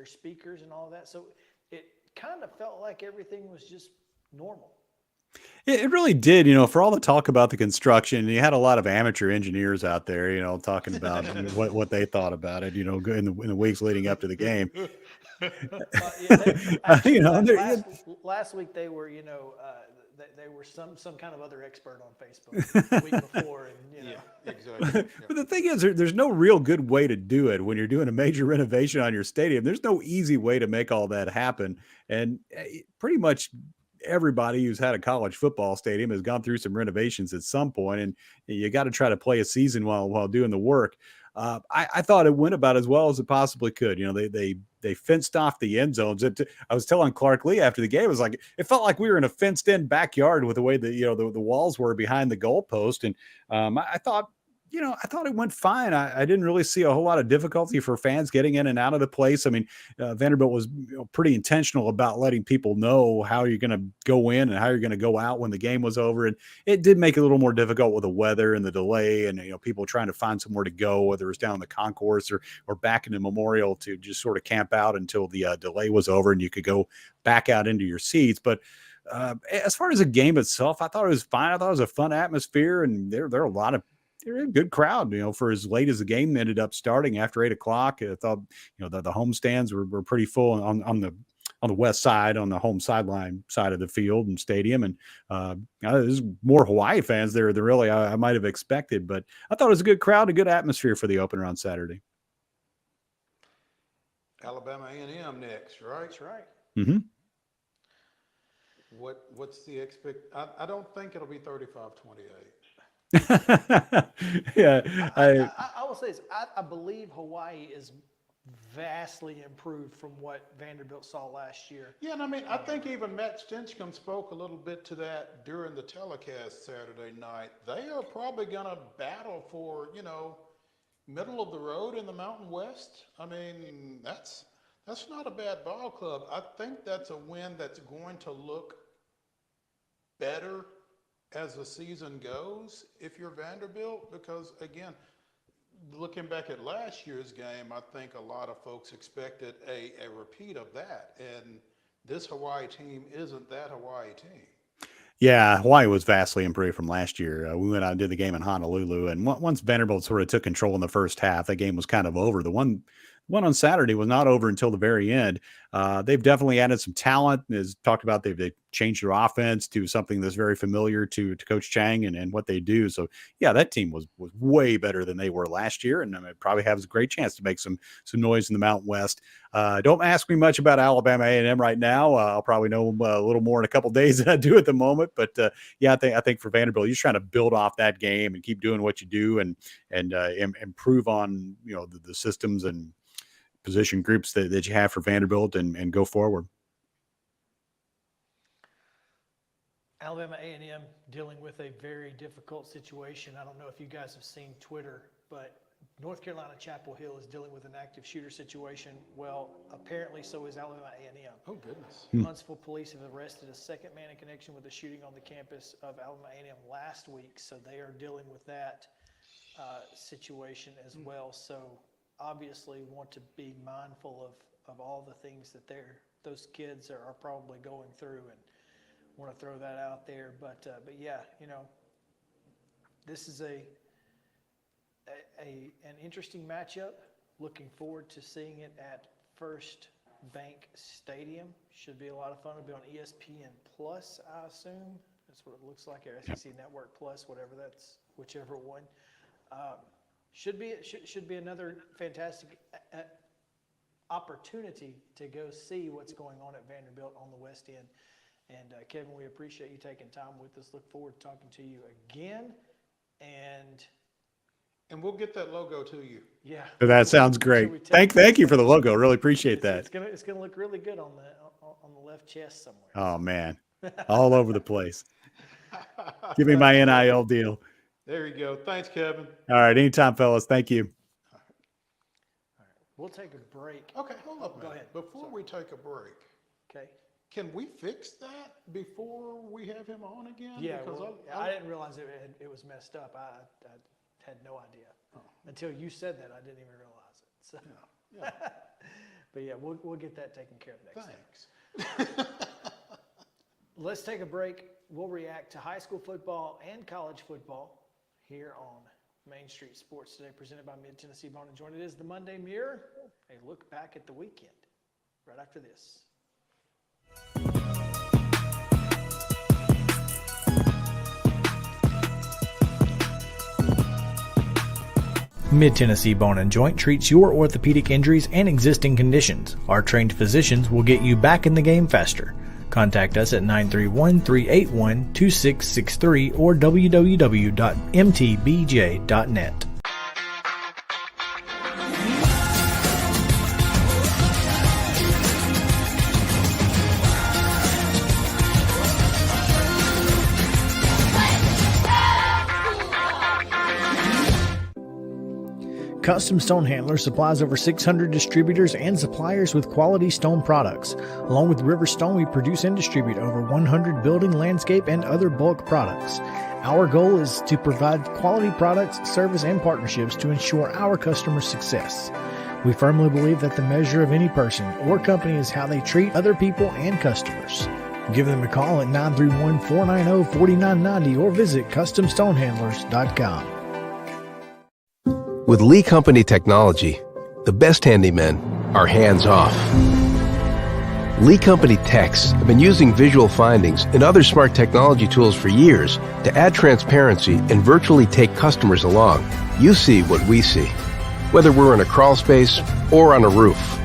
B: speakers and all that. So it kind of felt like everything was just normal.
R: It really did, for all the talk about the construction. You had a lot of amateur engineers out there, talking about what they thought about it, in the weeks leading up to the game.
B: Last week they were, they were some kind of other expert on Facebook the week before, and
C: Yeah, exactly.
R: But the thing is, there's no real good way to do it when you're doing a major renovation on your stadium. There's no easy way to make all that happen, and pretty much everybody who's had a college football stadium has gone through some renovations at some point, and you got to try to play a season while doing the work. I thought it went about as well as it possibly could. They fenced off the end zones. I was telling Clark Lee after the game, it was like it felt like we were in a fenced-in backyard with the way the walls were behind the goalpost. And I thought I thought it went fine. I didn't really see a whole lot of difficulty for fans getting in and out of the place. I mean, Vanderbilt was pretty intentional about letting people know how you're going to go in and how you're going to go out when the game was over. And it did make it a little more difficult with the weather and the delay and, people trying to find somewhere to go, whether it was down in the concourse or back in the Memorial to just sort of camp out until the delay was over and you could go back out into your seats. But as far as the game itself, I thought it was fine. I thought it was a fun atmosphere, and there are a lot of they're a good crowd, for as late as the game ended up starting after 8:00. I thought, the home stands were pretty full on the west side, on the home sideline side of the field and stadium. And there's more Hawaii fans there than really I might have expected, but I thought it was a good crowd, a good atmosphere for the opener on Saturday.
C: Alabama A&M next, right?
B: That's right.
R: Mm-hmm.
C: What's the I don't think it'll be 35-28.
R: Yeah,
B: I will say this. I believe Hawaii is vastly improved from what Vanderbilt saw last year.
C: Yeah, and I think even Matt Stinchcomb spoke a little bit to that during the telecast Saturday night. They are probably going to battle for, middle of the road in the Mountain West. That's not a bad ball club. I think that's a win that's going to look better as the season goes if you're Vanderbilt, because again, looking back at last year's game, I think a lot of folks expected a repeat of that, and this Hawaii team isn't that Hawaii team.
R: Yeah, Hawaii was vastly improved from last year. We went out and did the game in Honolulu, and once Vanderbilt sort of took control in the first half, that game was kind of over. The one on Saturday was not over until the very end. They've definitely added some talent. As talked about, they've changed their offense to something that's very familiar to Coach Chang and what they do. So, yeah, that team was way better than they were last year, and it probably has a great chance to make some noise in the Mountain West. Don't ask me much about Alabama A&M right now. I'll probably know a little more in a couple of days than I do at the moment. But, yeah, I think for Vanderbilt, you're just trying to build off that game and keep doing what you do and improve on, the systems and position groups that you have for Vanderbilt and go forward.
B: Alabama A&M dealing with a very difficult situation. I don't know if you guys have seen Twitter, but North Carolina Chapel Hill is dealing with an active shooter situation. Well, apparently so is Alabama A&M.
C: Oh, goodness.
B: Huntsville police have arrested a second man in connection with the shooting on the campus of Alabama A&M last week, so they are dealing with that situation as well. So obviously want to be mindful of all the things that those kids are probably going through, and want to throw that out there. But yeah, this is an interesting matchup. Looking forward to seeing it at First Bank Stadium. Should be a lot of fun. It'll be on ESPN Plus, I assume. That's what it looks like, or SEC Network Plus, whichever one. Should be another fantastic opportunity to go see what's going on at Vanderbilt on the West End. And Kevin, we appreciate you taking time with us. Look forward to talking to you again.
C: And we'll get that logo to you.
B: Yeah.
R: That sounds great. Thank you for the logo. Really appreciate that.
B: It's gonna look really good on the left chest somewhere.
R: Oh man, all over the place. Give me my NIL deal.
C: There you go. Thanks, Kevin.
R: All right. Anytime, fellas. Thank you.
B: All right. We'll take a break.
C: Okay. Hold up.
B: Go ahead.
C: Before we take a break.
B: Okay.
C: Can we fix that before we have him on again?
B: Yeah.
C: Because
B: I didn't realize it was messed up. I had no idea until you said that. I didn't even realize it. So. Yeah. But yeah, we'll get that taken care of next time. Let's take a break. We'll react to high school football and college football here on Main Street Sports Today, presented by Mid-Tennessee Bone & Joint. It is the Monday Mirror, a look back at the weekend, right after this.
I: Mid-Tennessee Bone & Joint treats your orthopedic injuries and existing conditions. Our trained physicians will get you back in the game faster. Contact us at 931-381-2663 or www.mtbj.net. Custom Stone Handler supplies over 600 distributors and suppliers with quality stone products. Along with River Stone, we produce and distribute over 100 building, landscape, and other bulk products. Our goal is to provide quality products, service, and partnerships to ensure our customers' success. We firmly believe that the measure of any person or company is how they treat other people and customers. Give them a call at 931-490-4990 or visit CustomStonehandlers.com.
E: With Lee Company technology, the best handymen are hands-off. Lee Company techs have been using visual findings and other smart technology tools for years to add transparency and virtually take customers along. You see what we see, whether we're in a crawl space or on a roof.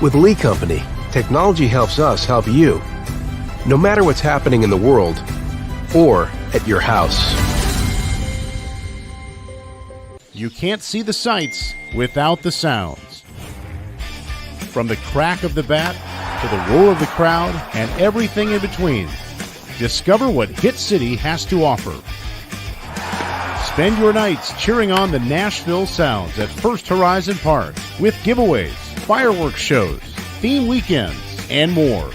E: With Lee Company, technology helps us help you, no matter what's happening in the world or at your house.
F: You can't see the sights without the sounds. From the crack of the bat to the roar of the crowd and everything in between, discover what Hit City has to offer. Spend your nights cheering on the Nashville Sounds at First Horizon Park with giveaways, fireworks shows, theme weekends, and more.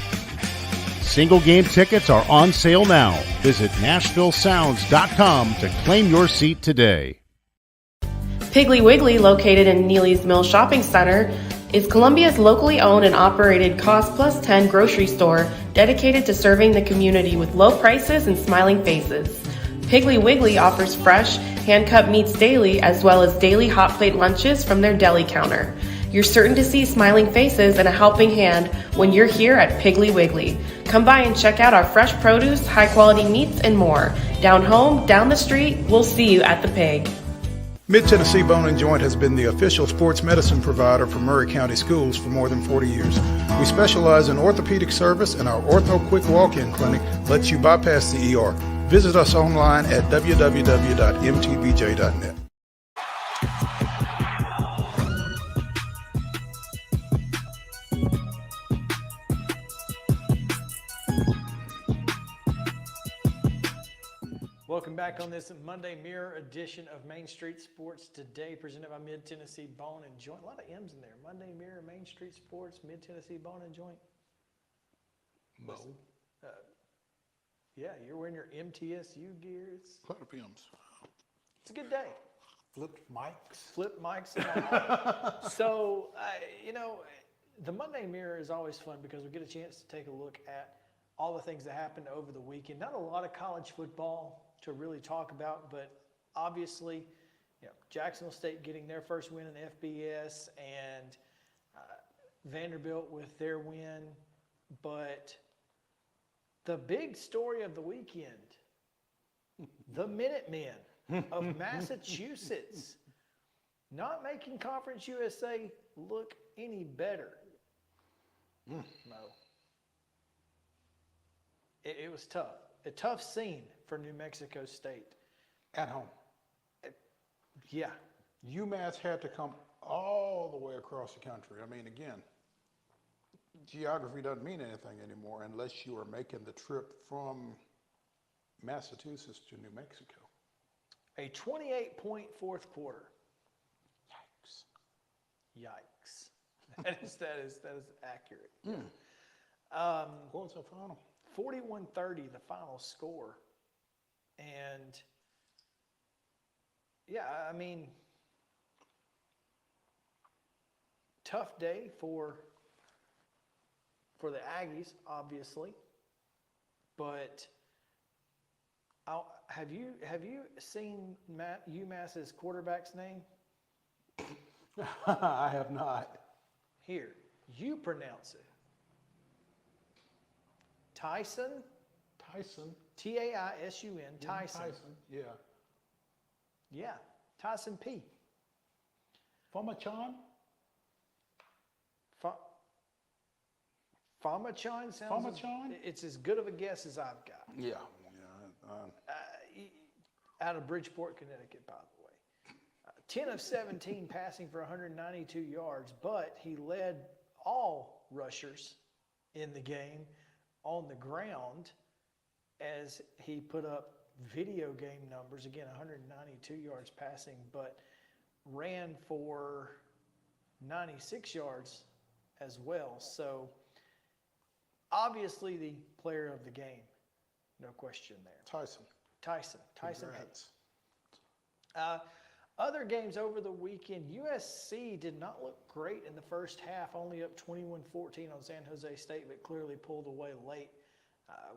F: Single game tickets are on sale now. Visit NashvilleSounds.com to claim your seat today.
G: Piggly Wiggly, located in Neely's Mill Shopping Center, is Columbia's locally owned and operated Cost Plus 10 grocery store dedicated to serving the community with low prices and smiling faces. Piggly Wiggly offers fresh, hand-cut meats daily as well as daily hot plate lunches from their deli counter. You're certain to see smiling faces and a helping hand when you're here at Piggly Wiggly. Come by and check out our fresh produce, high-quality meats, and more. Down home, down the street, we'll see you at the Pig.
C: Mid-Tennessee Bone and Joint has been the official sports medicine provider for Murray County Schools for more than 40 years. We specialize in orthopedic service, and our Ortho Quick Walk-In Clinic lets you bypass the ER. Visit us online at www.mtbj.net.
B: Welcome back on this Monday Mirror edition of Main Street Sports Today, presented by Mid-Tennessee Bone and Joint. A lot of M's in there. Monday Mirror, Main Street Sports, Mid-Tennessee Bone and Joint.
C: Mo.
B: Yeah, you're wearing your MTSU gear. It's
C: a lot of M's.
B: It's a good day.
C: Flipped mics.
B: Flip mics and all. So, the Monday Mirror is always fun because we get a chance to take a look at all the things that happened over the weekend. Not a lot of college football to really talk about, but obviously, Jacksonville State getting their first win in FBS and Vanderbilt with their win. But the big story of the weekend, the Minutemen of Massachusetts not making Conference USA look any better. No. It was tough. A tough scene for New Mexico State.
C: At home.
B: Yeah.
C: UMass had to come all the way across the country. I mean, again, geography doesn't mean anything anymore unless you are making the trip from Massachusetts to New Mexico.
B: A 28-point fourth quarter. Yikes. That is accurate.
C: What was the final?
B: 41-30, the final score. And, I mean, tough day for the Aggies, obviously. But have you seen UMass's quarterback's name?
C: I have not.
B: Here, you pronounce it. Tyson. T-A-I-S-U-N. Tyson.
C: Yeah.
B: Yeah. Tyson P.
C: Famachan?
B: Famachan sounds.
C: Famachan?
B: It's as good of a guess as I've got.
C: Yeah.
B: Out of Bridgeport, Connecticut, by the way. 10 of 17 passing for 192 yards, but he led all rushers in the game on the ground as he put up video game numbers. Again, 192 yards passing, but ran for 96 yards as well. So obviously the player of the game, no question there.
C: Tyson
B: Hayes. Other games over the weekend, USC did not look great in the first half, only up 21-14 on San Jose State, but clearly pulled away late,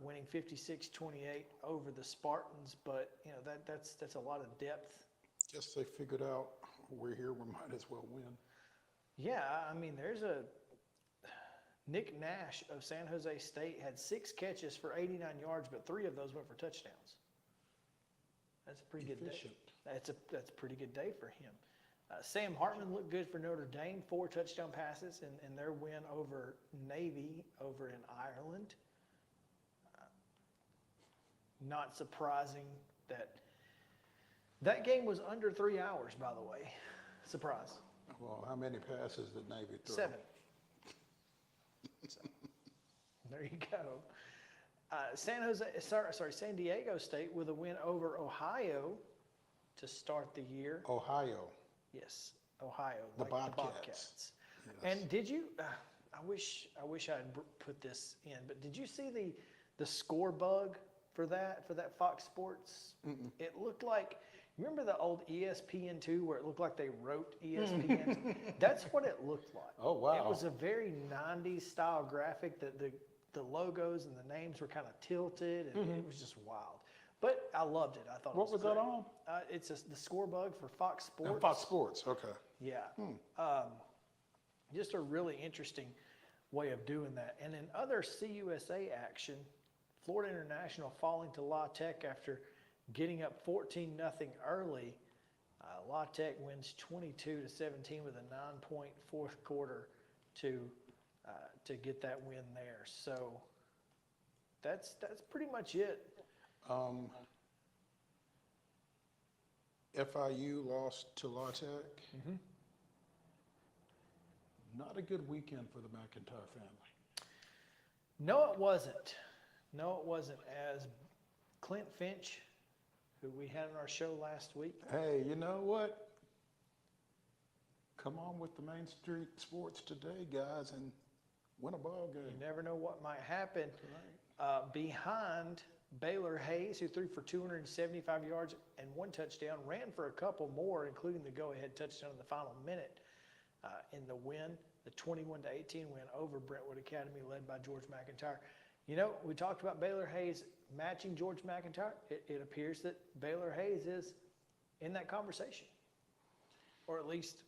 B: winning 56-28 over the Spartans. But you know that's a lot of depth.
C: Guess they figured out we're here, we might as well win.
B: Yeah, I mean, there's a Nick Nash of San Jose State had 6 catches for 89 yards, but 3 of those went for touchdowns. That's a pretty good day. That's a pretty good day for him. Sam Hartman looked good for Notre Dame, 4 touchdown passes in their win over Navy over in Ireland. Not surprising that game was under 3 hours, by the way. Surprise.
C: Well, how many passes did Navy throw?
B: 7. So, there you go. San Diego State with a win over Ohio to start the year.
C: Ohio.
B: Yes, Ohio.
C: The
B: like
C: Bobcats.
B: Yes. And did you? I wish I'd put this in, but did you see the score bug for that Fox Sports?
C: Mm-mm.
B: It looked like. Remember the old ESPN2 where it looked like they wrote ESPN? That's what it looked like.
C: Oh, wow.
B: It was a very 90s style graphic. The logos and the names were kind of tilted, and it was just wild. But I loved it. I thought
C: What
B: it was
C: that
B: great.
C: on?
B: It's the score bug for Fox Sports.
C: Oh, Fox Sports, okay.
B: Yeah. Just a really interesting way of doing that. And in other CUSA action, Florida International falling to La Tech after getting up 14-0 early. La Tech wins 22-17 with a 9-point fourth quarter to get that win there. So that's pretty much it.
C: FIU lost to La Tech. Not a good weekend for the McIntyre family.
B: No, it wasn't. As Clint Finch, who we had on our show last week.
C: Hey, you know what? Come on with the Main Street Sports today, guys, and win a ball game.
B: You never know what might happen. Behind Baylor Hayes, who threw for 275 yards and 1 touchdown, ran for a couple more, including the go-ahead touchdown in the final minute in the win, the 21-18 win over Brentwood Academy, led by George McIntyre. You know, we talked about Baylor Hayes matching George McIntyre. It appears that Baylor Hayes is in that conversation, or at least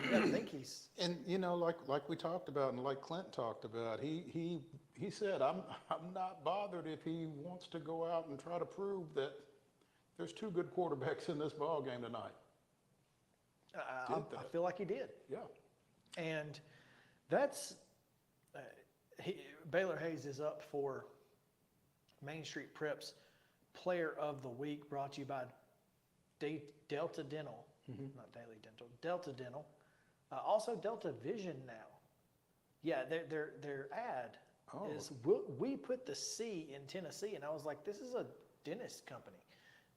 B: you got to think he's.
C: And you know, like we talked about, and like Clint talked about, he said, I'm not bothered if he wants to go out and try to prove that there's 2 good quarterbacks in this ball game tonight.
B: I feel like he did.
C: Yeah.
B: And that's Baylor Hayes is up for Main Street Prep's Player of the Week, brought to you by Delta Dental, not Daily Dental, Delta Dental. Also Delta Vision now. Yeah, their ad is we put the C in Tennessee, and I was like, this is a dentist company,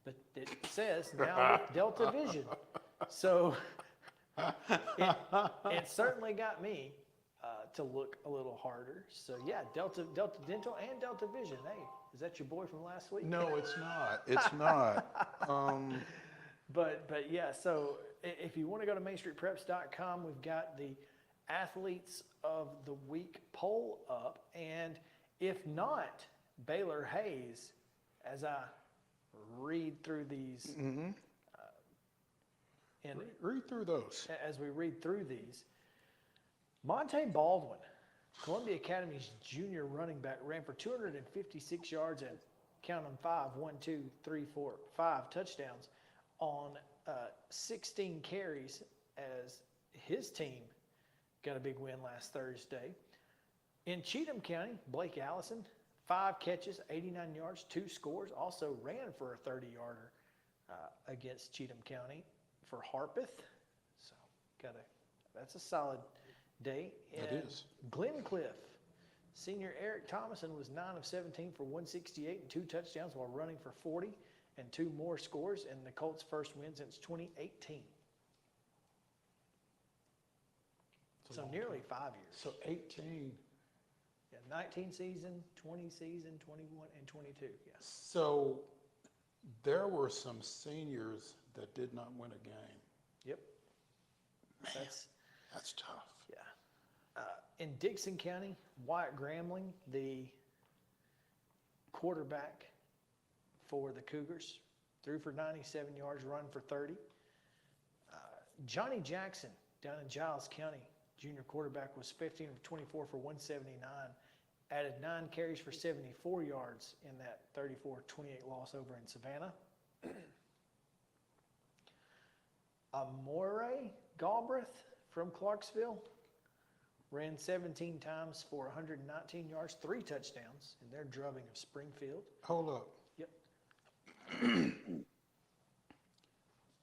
B: but it says now with Delta Vision. So it certainly got me to look a little harder. So yeah, Delta Dental and Delta Vision. Hey, is that your boy from last week?
C: No, it's not. It's not.
B: But yeah, so if you want to go to mainstreetpreps.com, we've got the Athletes of the Week poll up. And if not, Baylor Hayes, as I read through these. And
C: read through those.
B: As we read through these, Monte Baldwin, Columbia Academy's junior running back, ran for 256 yards and count them 5 touchdowns on 16 carries as his team got a big win last Thursday. In Cheatham County, Blake Allison, 5 catches, 89 yards, 2 scores, also ran for a 30-yarder against Cheatham County for Harpeth. So that's a solid day.
C: It
B: And
C: is.
B: Glencliff, senior Eric Thomason was 9 of 17 for 168 and 2 touchdowns while running for 40 and 2 more scores, and the Colts' first win since 2018. So nearly 5 years.
C: So 18.
B: Yeah, 19 season, 20 season, 21, and 22. Yes.
C: So there were some seniors that did not win a game.
B: Yep.
C: Man, that's tough.
B: Yeah. In Dixon County, Wyatt Gramling, the quarterback for the Cougars, threw for 97 yards, run for 30. Johnny Jackson down in Giles County, junior quarterback, was 15 of 24 for 179, added 9 carries for 74 yards in that 34-28 loss over in Savannah. Amore Galbraith from Clarksville ran 17 times for 119 yards, 3 touchdowns in their drubbing of Springfield.
C: Hold up.
B: Yep.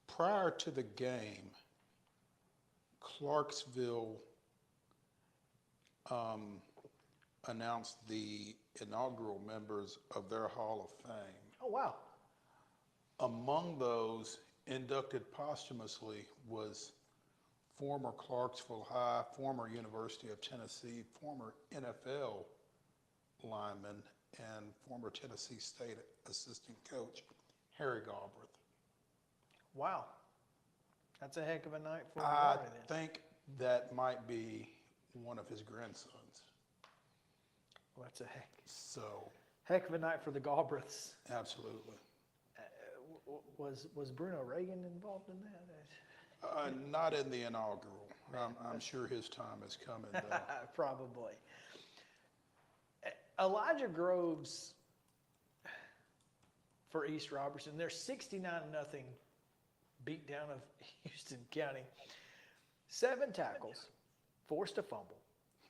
C: Prior to the game, Clarksville announced the inaugural members of their Hall of Fame.
B: Oh, wow.
C: Among those inducted posthumously was former Clarksville High, former University of Tennessee, former NFL lineman, and former Tennessee State assistant coach, Harry Galbraith.
B: Wow. That's a heck of a night for
C: I
B: Amore then.
C: think that might be one of his grandsons.
B: Well, that's a
C: heck
B: of a night for the Galbraiths.
C: Absolutely.
B: Was Bruno Reagan involved in that?
C: Not in the inaugural. I'm sure his time is coming, though.
B: Probably. Elijah Groves for East Robertson. They're 69-0 beat down of Houston County. 7 tackles, forced a fumble,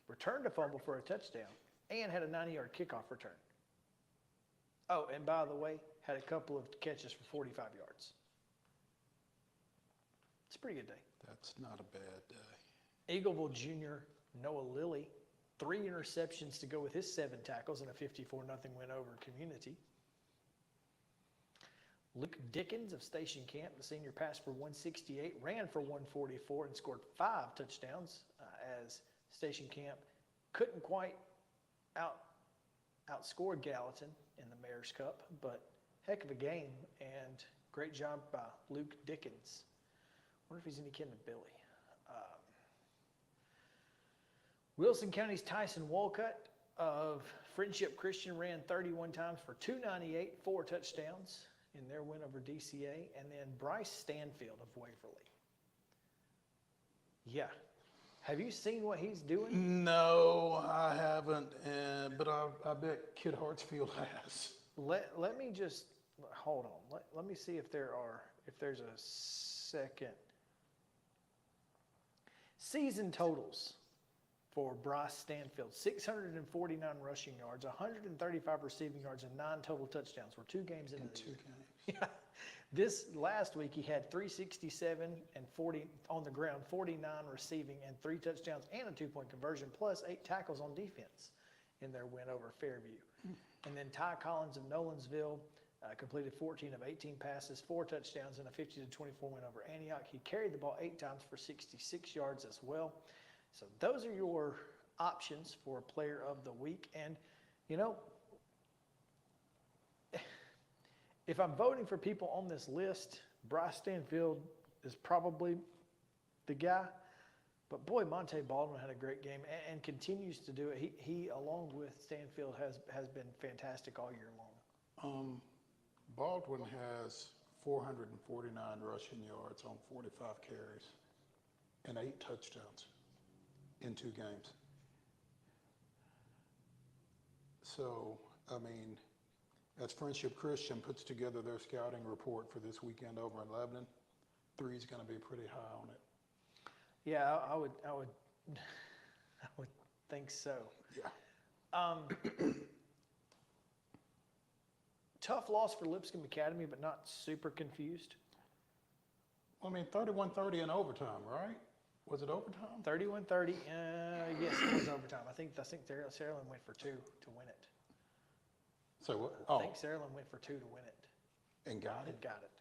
B: returned a fumble for a touchdown, and had a 90-yard kickoff return. Oh, and by the way, had a couple of catches for 45 yards. It's a pretty good day.
C: That's not a bad day.
B: Eagleville Junior Noah Lilly, 3 interceptions to go with his 7 tackles and a 54-0 win over Community. Luke Dickens of Station Camp, the senior, passed for 168, ran for 144, and scored 5 touchdowns as Station Camp couldn't quite outscore Gallatin in the Mayor's Cup, but heck of a game and great job by Luke Dickens. Wonder if he's any kin to Billy. Wilson County's Tyson Walcott of Friendship Christian ran 31 times for 298, 4 touchdowns in their win over DCA. And then Bryce Stanfield of Waverly. Yeah. Have you seen what he's doing?
C: No, I haven't, but I bet Kid Hartsfield has.
B: Let me just hold on. Let me see if there's a second. Season totals for Bryce Stanfield: 649 rushing yards, 135 receiving yards, and 9 total touchdowns. We're 2 games into the year. Yeah. This last week he had 367 and 40 on the ground, 49 receiving, and 3 touchdowns and a 2-point conversion, plus 8 tackles on defense in their win over Fairview. And then Ty Collins of Nolensville completed 14 of 18 passes, 4 touchdowns, and a 50-24 win over Antioch. He carried the ball 8 times for 66 yards as well. So those are your options for Player of the Week. And, you know, if I'm voting for people on this list, Bryce Stanfield is probably the guy. But boy, Monte Baldwin had a great game and continues to do it. He along with Stanfield, has been fantastic all year long.
C: Baldwin has 449 rushing yards on 45 carries and 8 touchdowns in 2 games. So, I mean, as Friendship Christian puts together their scouting report for this weekend over in Lebanon, 3 is going to be pretty high on it.
B: Yeah, I would think so.
C: Yeah.
B: Tough loss for Lipscomb Academy, but not super confused.
C: I mean, 31-30 in overtime, right? Was it overtime?
B: 31-30. Yes, it was overtime. I think Saraland went for 2 to win it.
C: So what?
B: I think Saraland went for 2 to win it.
C: And got it?
B: And got it.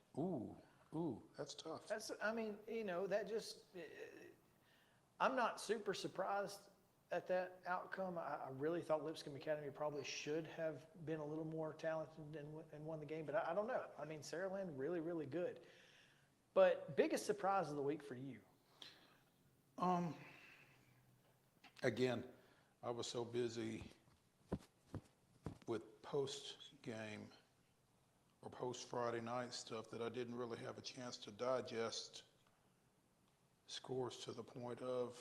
C: Ooh, that's tough.
B: I mean, you know, that just, I'm not super surprised at that outcome. I really thought Lipscomb Academy probably should have been a little more talented and won the game, but I don't know. I mean, Saraland really, really good. But biggest surprise of the week for you?
C: Again, I was so busy with post-game or post-Friday night stuff that I didn't really have a chance to digest scores to the point of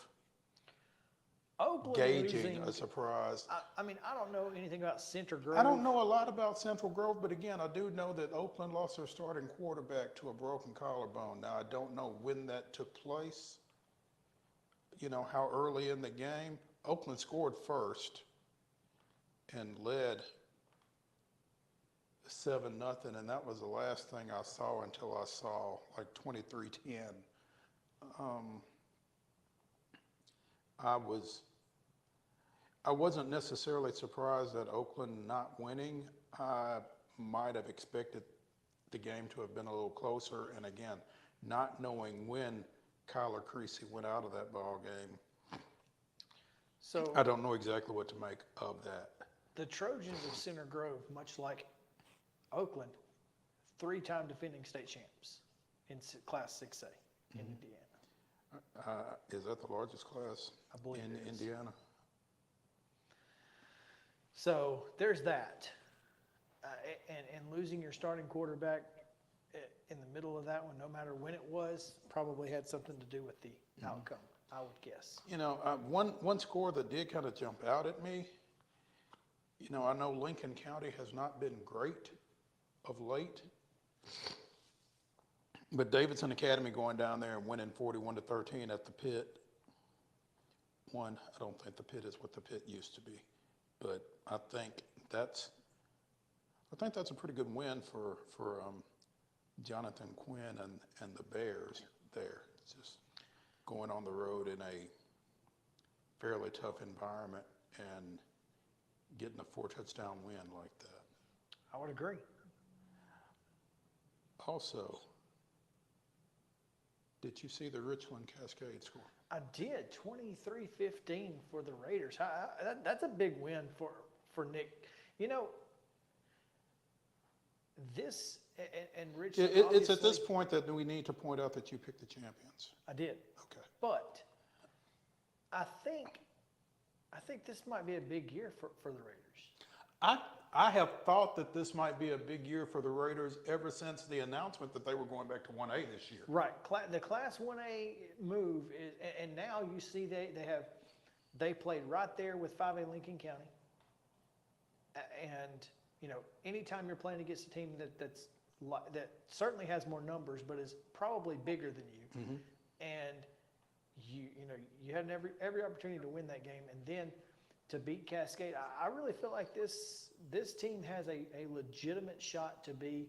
B: Oakland
C: gauging
B: losing,
C: a surprise.
B: I mean, I don't know anything about Center Grove.
C: I don't know a lot about Central Grove, but again, I do know that Oakland lost their starting quarterback to a broken collarbone. Now, I don't know when that took place, you know, how early in the game. Oakland scored first and led 7-0, and that was the last thing I saw until I saw like 23-10. I wasn't necessarily surprised at Oakland not winning. I might have expected the game to have been a little closer, and again, not knowing when Kyler Creasy went out of that ball game,
B: so
C: I don't know exactly what to make of that.
B: The Trojans of Center Grove, much like Oakland, 3-time defending state champs in Class 6A in Indiana.
C: Is that the largest class
B: I believe
C: in
B: it is.
C: Indiana?
B: So there's that. And losing your starting quarterback in the middle of that one, no matter when it was, probably had something to do with the outcome, I would guess.
C: You know, one score that did kind of jump out at me, you know, I know Lincoln County has not been great of late, but Davidson Academy going down there and winning 41-13 at the Pit. I don't think the Pit is what the Pit used to be, but I think that's a pretty good win for Jonathan Quinn and the Bears there. It's just going on the road in a fairly tough environment and getting a 4-touchdown win like that.
B: I would agree.
C: Also, did you see the Richland Cascade score?
B: I did, 23-15 for the Raiders. That's a big win for Nick. You know, this and Richland.
C: It's at this point that we need to point out that you picked the champions.
B: I did.
C: Okay.
B: But I think this might be a big year for the Raiders.
C: I have thought that this might be a big year for the Raiders ever since the announcement that they were going back to 1A this year.
B: Right. The Class 1A move is, and now you see they played right there with 5A Lincoln County. And you know, anytime you're playing against a team that certainly has more numbers, but is probably bigger than you, and you had every opportunity to win that game, and then to beat Cascade, I really feel like this team has a legitimate shot to be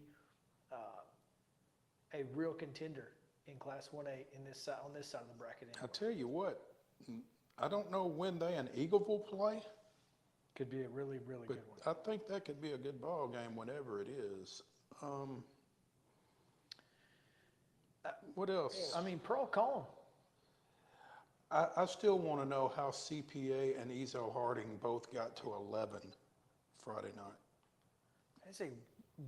B: a real contender in Class 1A on this side of the bracket. Anyway.
C: I tell you what, I don't know when they and Eagleville play.
B: Could be a really, really good one.
C: I think that could be a good ball game whenever it is. What else?
B: I mean, Pearl Collin.
C: I still want to know how CPA and Ezo Harding both got to 11 Friday night.
B: That's a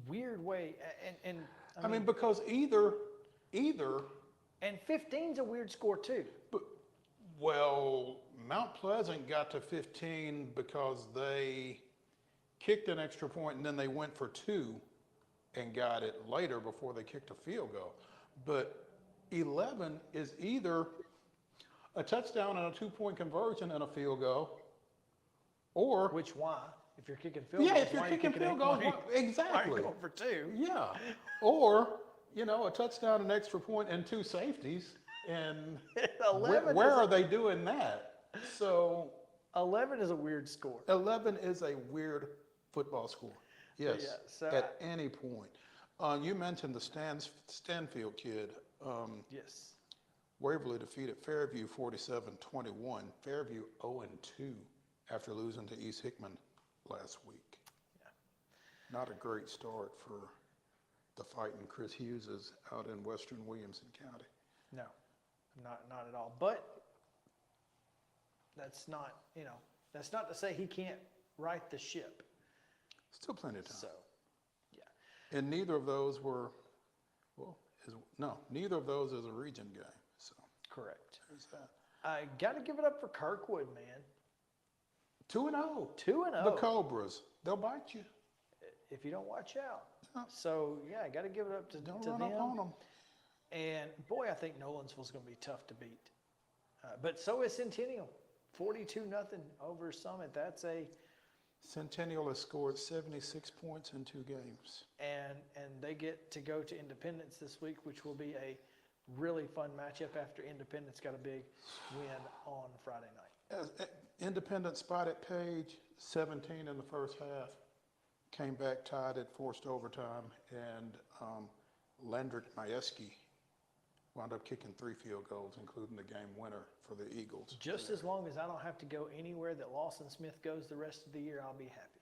B: weird way, and
C: I mean because either.
B: And 15's a weird score too.
C: Well, Mount Pleasant got to 15 because they kicked an extra point and then they went for 2 and got it later before they kicked a field goal. But 11 is either a touchdown and a 2-point conversion and a field goal, or
B: why? If you're kicking field goals,
C: if you're kicking field goals, exactly.
B: Why are you going for 2?
C: Yeah, or a touchdown, an extra point, and 2 safeties. And where are they doing that? So
B: 11 is a weird score.
C: 11 is a weird football score. Yes, at any point. You mentioned the Stanfield kid.
B: Yes.
C: Waverly defeated Fairview 47-21. Fairview 0-2 after losing to East Hickman last week. Yeah. Not a great start for the fighting Chris Hugheses out in western Williamson County.
B: No. Not at all. But that's not, that's not to say he can't right the ship.
C: Still plenty of time.
B: So,
C: And neither of those were, neither of those is a region game. So
B: correct.
C: there's that.
B: I got to give it up for Kirkwood, man.
C: 2-0.
B: 2-0.
C: The Cobras, they'll bite you.
B: If you don't watch out. So, yeah, I got to give it up to
C: Don't
B: to
C: run
B: them.
C: up on them.
B: And, boy, I think Nolansville's going to be tough to beat. But so is Centennial. 42-0 over Summit. That's a...
C: Centennial has scored 76 points in 2 games.
B: And they get to go to Independence this week, which will be a really fun matchup after Independence got a big win on Friday night.
C: Independence spotted Page 17 in the first half, came back tied at forced overtime, and Landrick Majewski wound up kicking 3 field goals, including the game winner for the Eagles.
B: Just as long as I don't have to go anywhere that Lawson Smith goes the rest of the year, I'll be happy.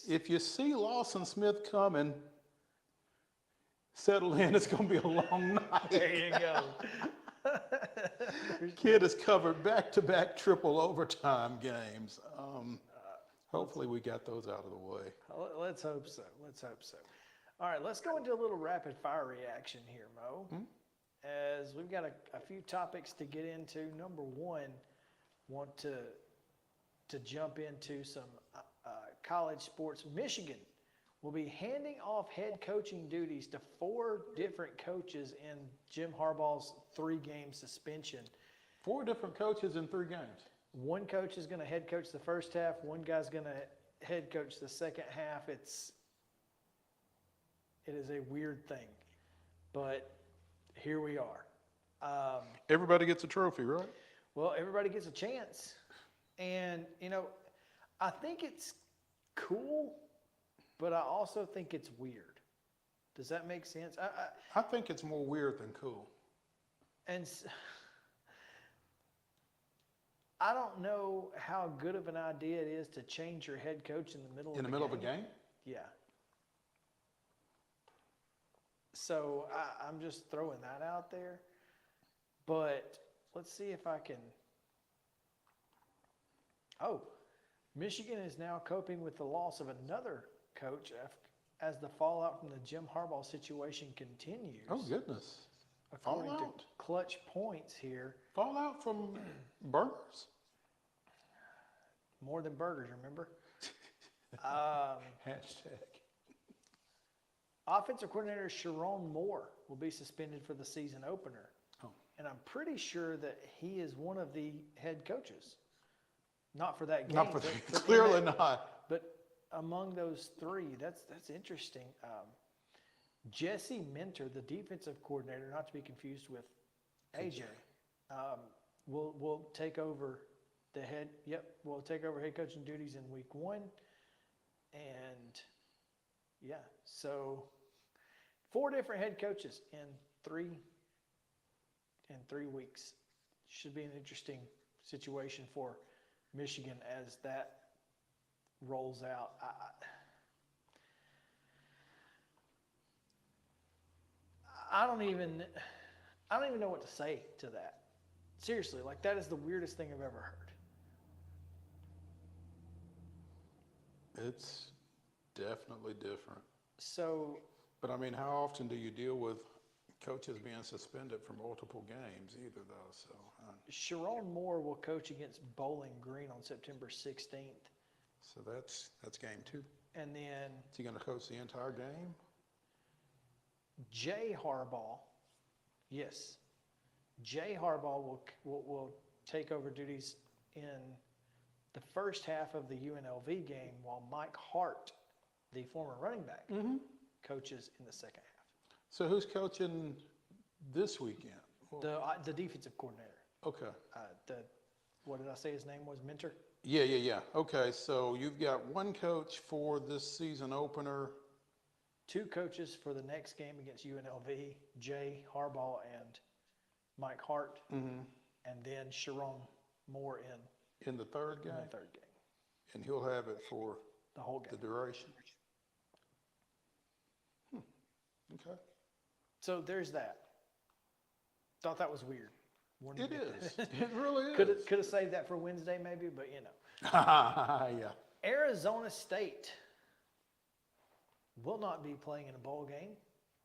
C: If you see Lawson Smith coming, settle in. It's going to be a long night.
B: There you go.
C: Kid has covered back-to-back triple overtime games. Hopefully we got those out of the way.
B: Let's hope so. Let's hope so. All right, let's go into a little rapid fire reaction here, Mo. As we've got a few topics to get into. Number one, want to jump into some college sports. Michigan will be handing off head coaching duties to 4 different coaches in Jim Harbaugh's 3-game suspension.
C: 4 different coaches in 3 games.
B: One coach is going to head coach the first half. One guy's going to head coach the second half. It is a weird thing, but here we are.
C: Everybody gets a trophy, right?
B: Well, everybody gets a chance. And, I think it's cool, but I also think it's weird. Does that make sense?
C: I think it's more weird than cool.
B: And I don't know how good of an idea it is to change your head coach in the middle of a game. Yeah. So I'm just throwing that out there. But let's see if I can. Oh, Michigan is now coping with the loss of another coach as the fallout from the Jim Harbaugh situation continues.
C: Oh, goodness.
B: According to Clutch Points here.
C: Fallout from burgers?
B: More than burgers, remember?
C: Hashtag.
B: Offensive coordinator Sharon Moore will be suspended for the season opener.
C: Oh.
B: And I'm pretty sure that he is one of the head coaches. Not for that game.
C: Not for clearly not.
B: But among those 3, that's interesting. Jesse Minter, the defensive coordinator, not to be confused with AJ, will take over will take over head coaching duties in week 1. And yeah, so 4 different head coaches in 3 weeks. Should be an interesting situation for Michigan as that rolls out. I don't even know what to say to that. Seriously, like that is the weirdest thing I've ever heard.
C: It's definitely different.
B: So,
C: but I mean, how often do you deal with coaches being suspended for multiple games either, though? So
B: Sharon Moore will coach against Bowling Green on September 16th.
C: So that's game 2.
B: And then
C: is he going to coach the entire game?
B: Jay Harbaugh, yes. Jay Harbaugh will take over duties in the first half of the UNLV game, while Mike Hart, the former running back, coaches in the second half.
C: So who's coaching this weekend?
B: The defensive coordinator.
C: Okay.
B: What did I say his name was? Minter?
C: Yeah. Okay, so you've got 1 coach for this season opener.
B: 2 coaches for the next game against UNLV, Jay Harbaugh and Mike Hart. And then Sharon Moore
C: in the 3rd game?
B: In the 3rd game.
C: And he'll have it for
B: the whole game.
C: The duration. Okay.
B: So there's that. Thought that was weird.
C: It is. It really is.
B: Could have saved that for Wednesday maybe, but you know.
C: Yeah.
B: Arizona State will not be playing in a bowl game.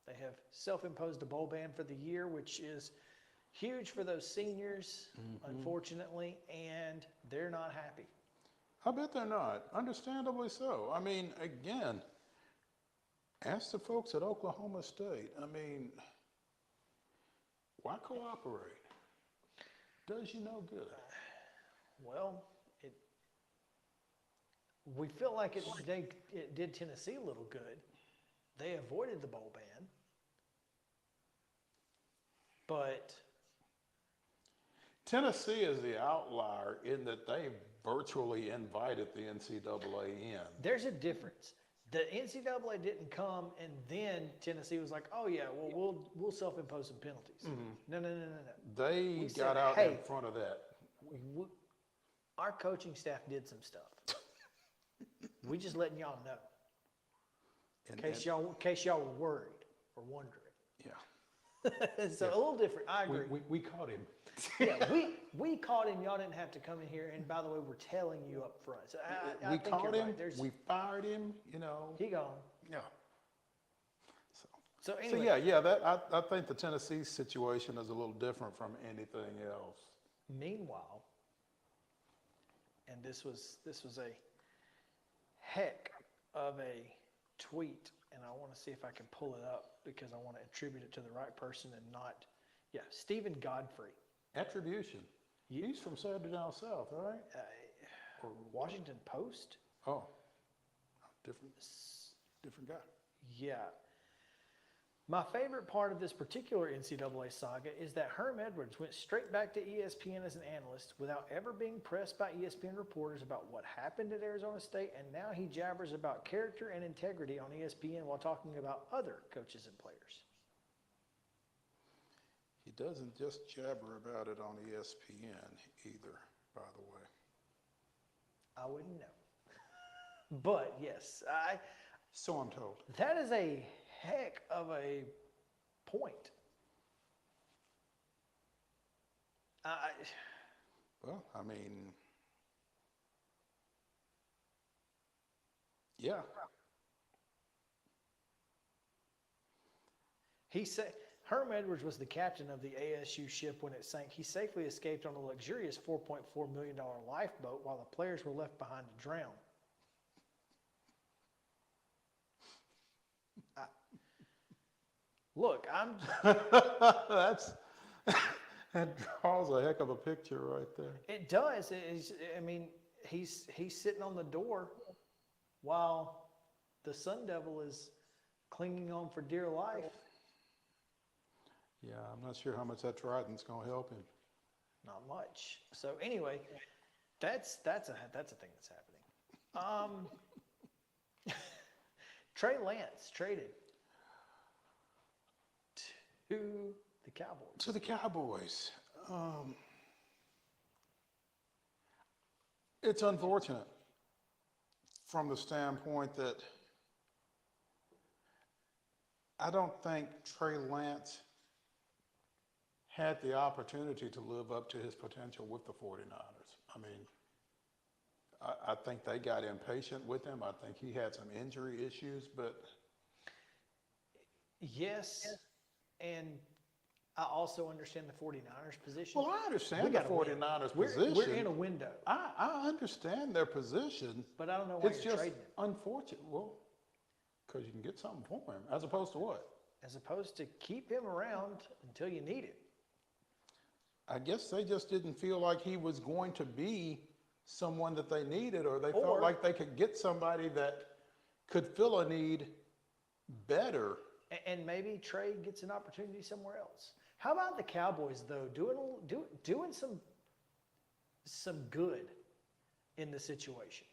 B: They have self-imposed a bowl ban for the year, which is huge for those seniors, unfortunately, and they're not happy.
C: I bet they're not. Understandably so. I mean, again, ask the folks at Oklahoma State. I mean, why cooperate? Does you no good.
B: Well, we feel like it did Tennessee a little good. They avoided the bowl ban, but
C: Tennessee is the outlier in that they virtually invited the NCAA in.
B: There's a difference. The NCAA didn't come, and then Tennessee was like, "Oh yeah, well we'll self-impose some penalties." No.
C: They got out in front of that.
B: Our coaching staff did some stuff. We just letting y'all know, in case y'all were worried or wondering.
C: Yeah.
B: So a little different. I agree.
C: We caught him.
B: Yeah, we caught him. Y'all didn't have to come in here. And by the way, we're telling you up front. So
C: We
B: think
C: caught
B: you're
C: him.
B: right.
C: We fired him. You know.
B: He gone.
C: Yeah.
B: So anyway.
C: So yeah. I think the Tennessee situation is a little different from anything else.
B: Meanwhile, and this was a heck of a tweet, and I want to see if I can pull it up because I want to attribute it to the right person and not, Stephen Godfrey.
C: Attribution. He's from Saturday Down South, right?
B: Or Washington Post.
C: Oh, different guy.
B: Yeah. My favorite part of this particular NCAA saga is that Herm Edwards went straight back to ESPN as an analyst without ever being pressed by ESPN reporters about what happened at Arizona State, and now he jabbers about character and integrity on ESPN while talking about other coaches and players.
C: He doesn't just jabber about it on ESPN either, by the way.
B: I wouldn't know. But yes,
C: So I'm told.
B: That is a heck of a point.
C: Well, I mean, yeah.
B: He said Herm Edwards was the captain of the ASU ship when it sank. He safely escaped on a luxurious $4.4 million lifeboat while the players were left behind to drown. Look, I'm.
C: That draws a heck of a picture right there.
B: It does. I mean, he's sitting on the door while the Sun Devil is clinging on for dear life.
C: Yeah, I'm not sure how much that trident's going to help him.
B: Not much. So anyway, that's a thing that's happening. Trey Lance traded to the Cowboys.
C: To the Cowboys. It's unfortunate from the standpoint that I don't think Trey Lance had the opportunity to live up to his potential with the 49ers. I mean, I think they got impatient with him. I think he had some injury issues, but...
B: Yes, and I also understand the 49ers position.
C: Well, I understand the 49ers position.
B: We're in a window.
C: I understand their position.
B: But I don't know why
C: it's
B: you're
C: just
B: trading him.
C: Unfortunate. Well, because you can get something for him, as opposed to what?
B: As opposed to keep him around until you need him.
C: I guess they just didn't feel like he was going to be someone that they needed, or they felt like they could get somebody that could fill a need better.
B: And maybe Trey gets an opportunity somewhere else. How about the Cowboys, though, doing some good in the situation?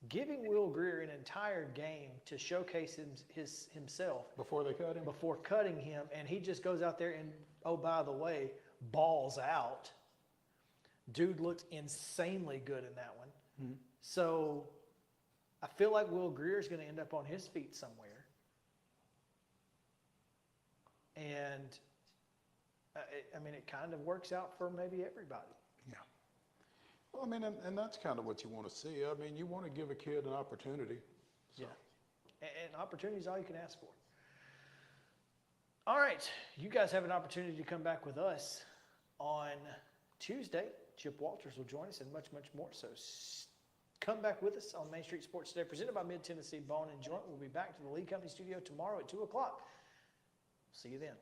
B: Giving Will Grier an entire game to showcase himself.
C: Before they cut him?
B: Before cutting him, and he just goes out there and, oh, by the way, balls out. Dude looked insanely good in that one.
C: Mm-hmm.
B: So I feel like Will Grier is going to end up on his feet somewhere. And I mean, it kind of works out for maybe everybody.
C: Yeah. Well, I mean, and that's kind of what you want to see. I mean, you want to give a kid an opportunity. So.
B: Yeah. And opportunity is all you can ask for. All right. You guys have an opportunity to come back with us on Tuesday. Chip Walters will join us and much, much more. So come back with us on Main Street Sports Today, presented by Mid-Tennessee Bone and Joint. We'll be back to the Lee Company studio tomorrow at 2 o'clock. See you then.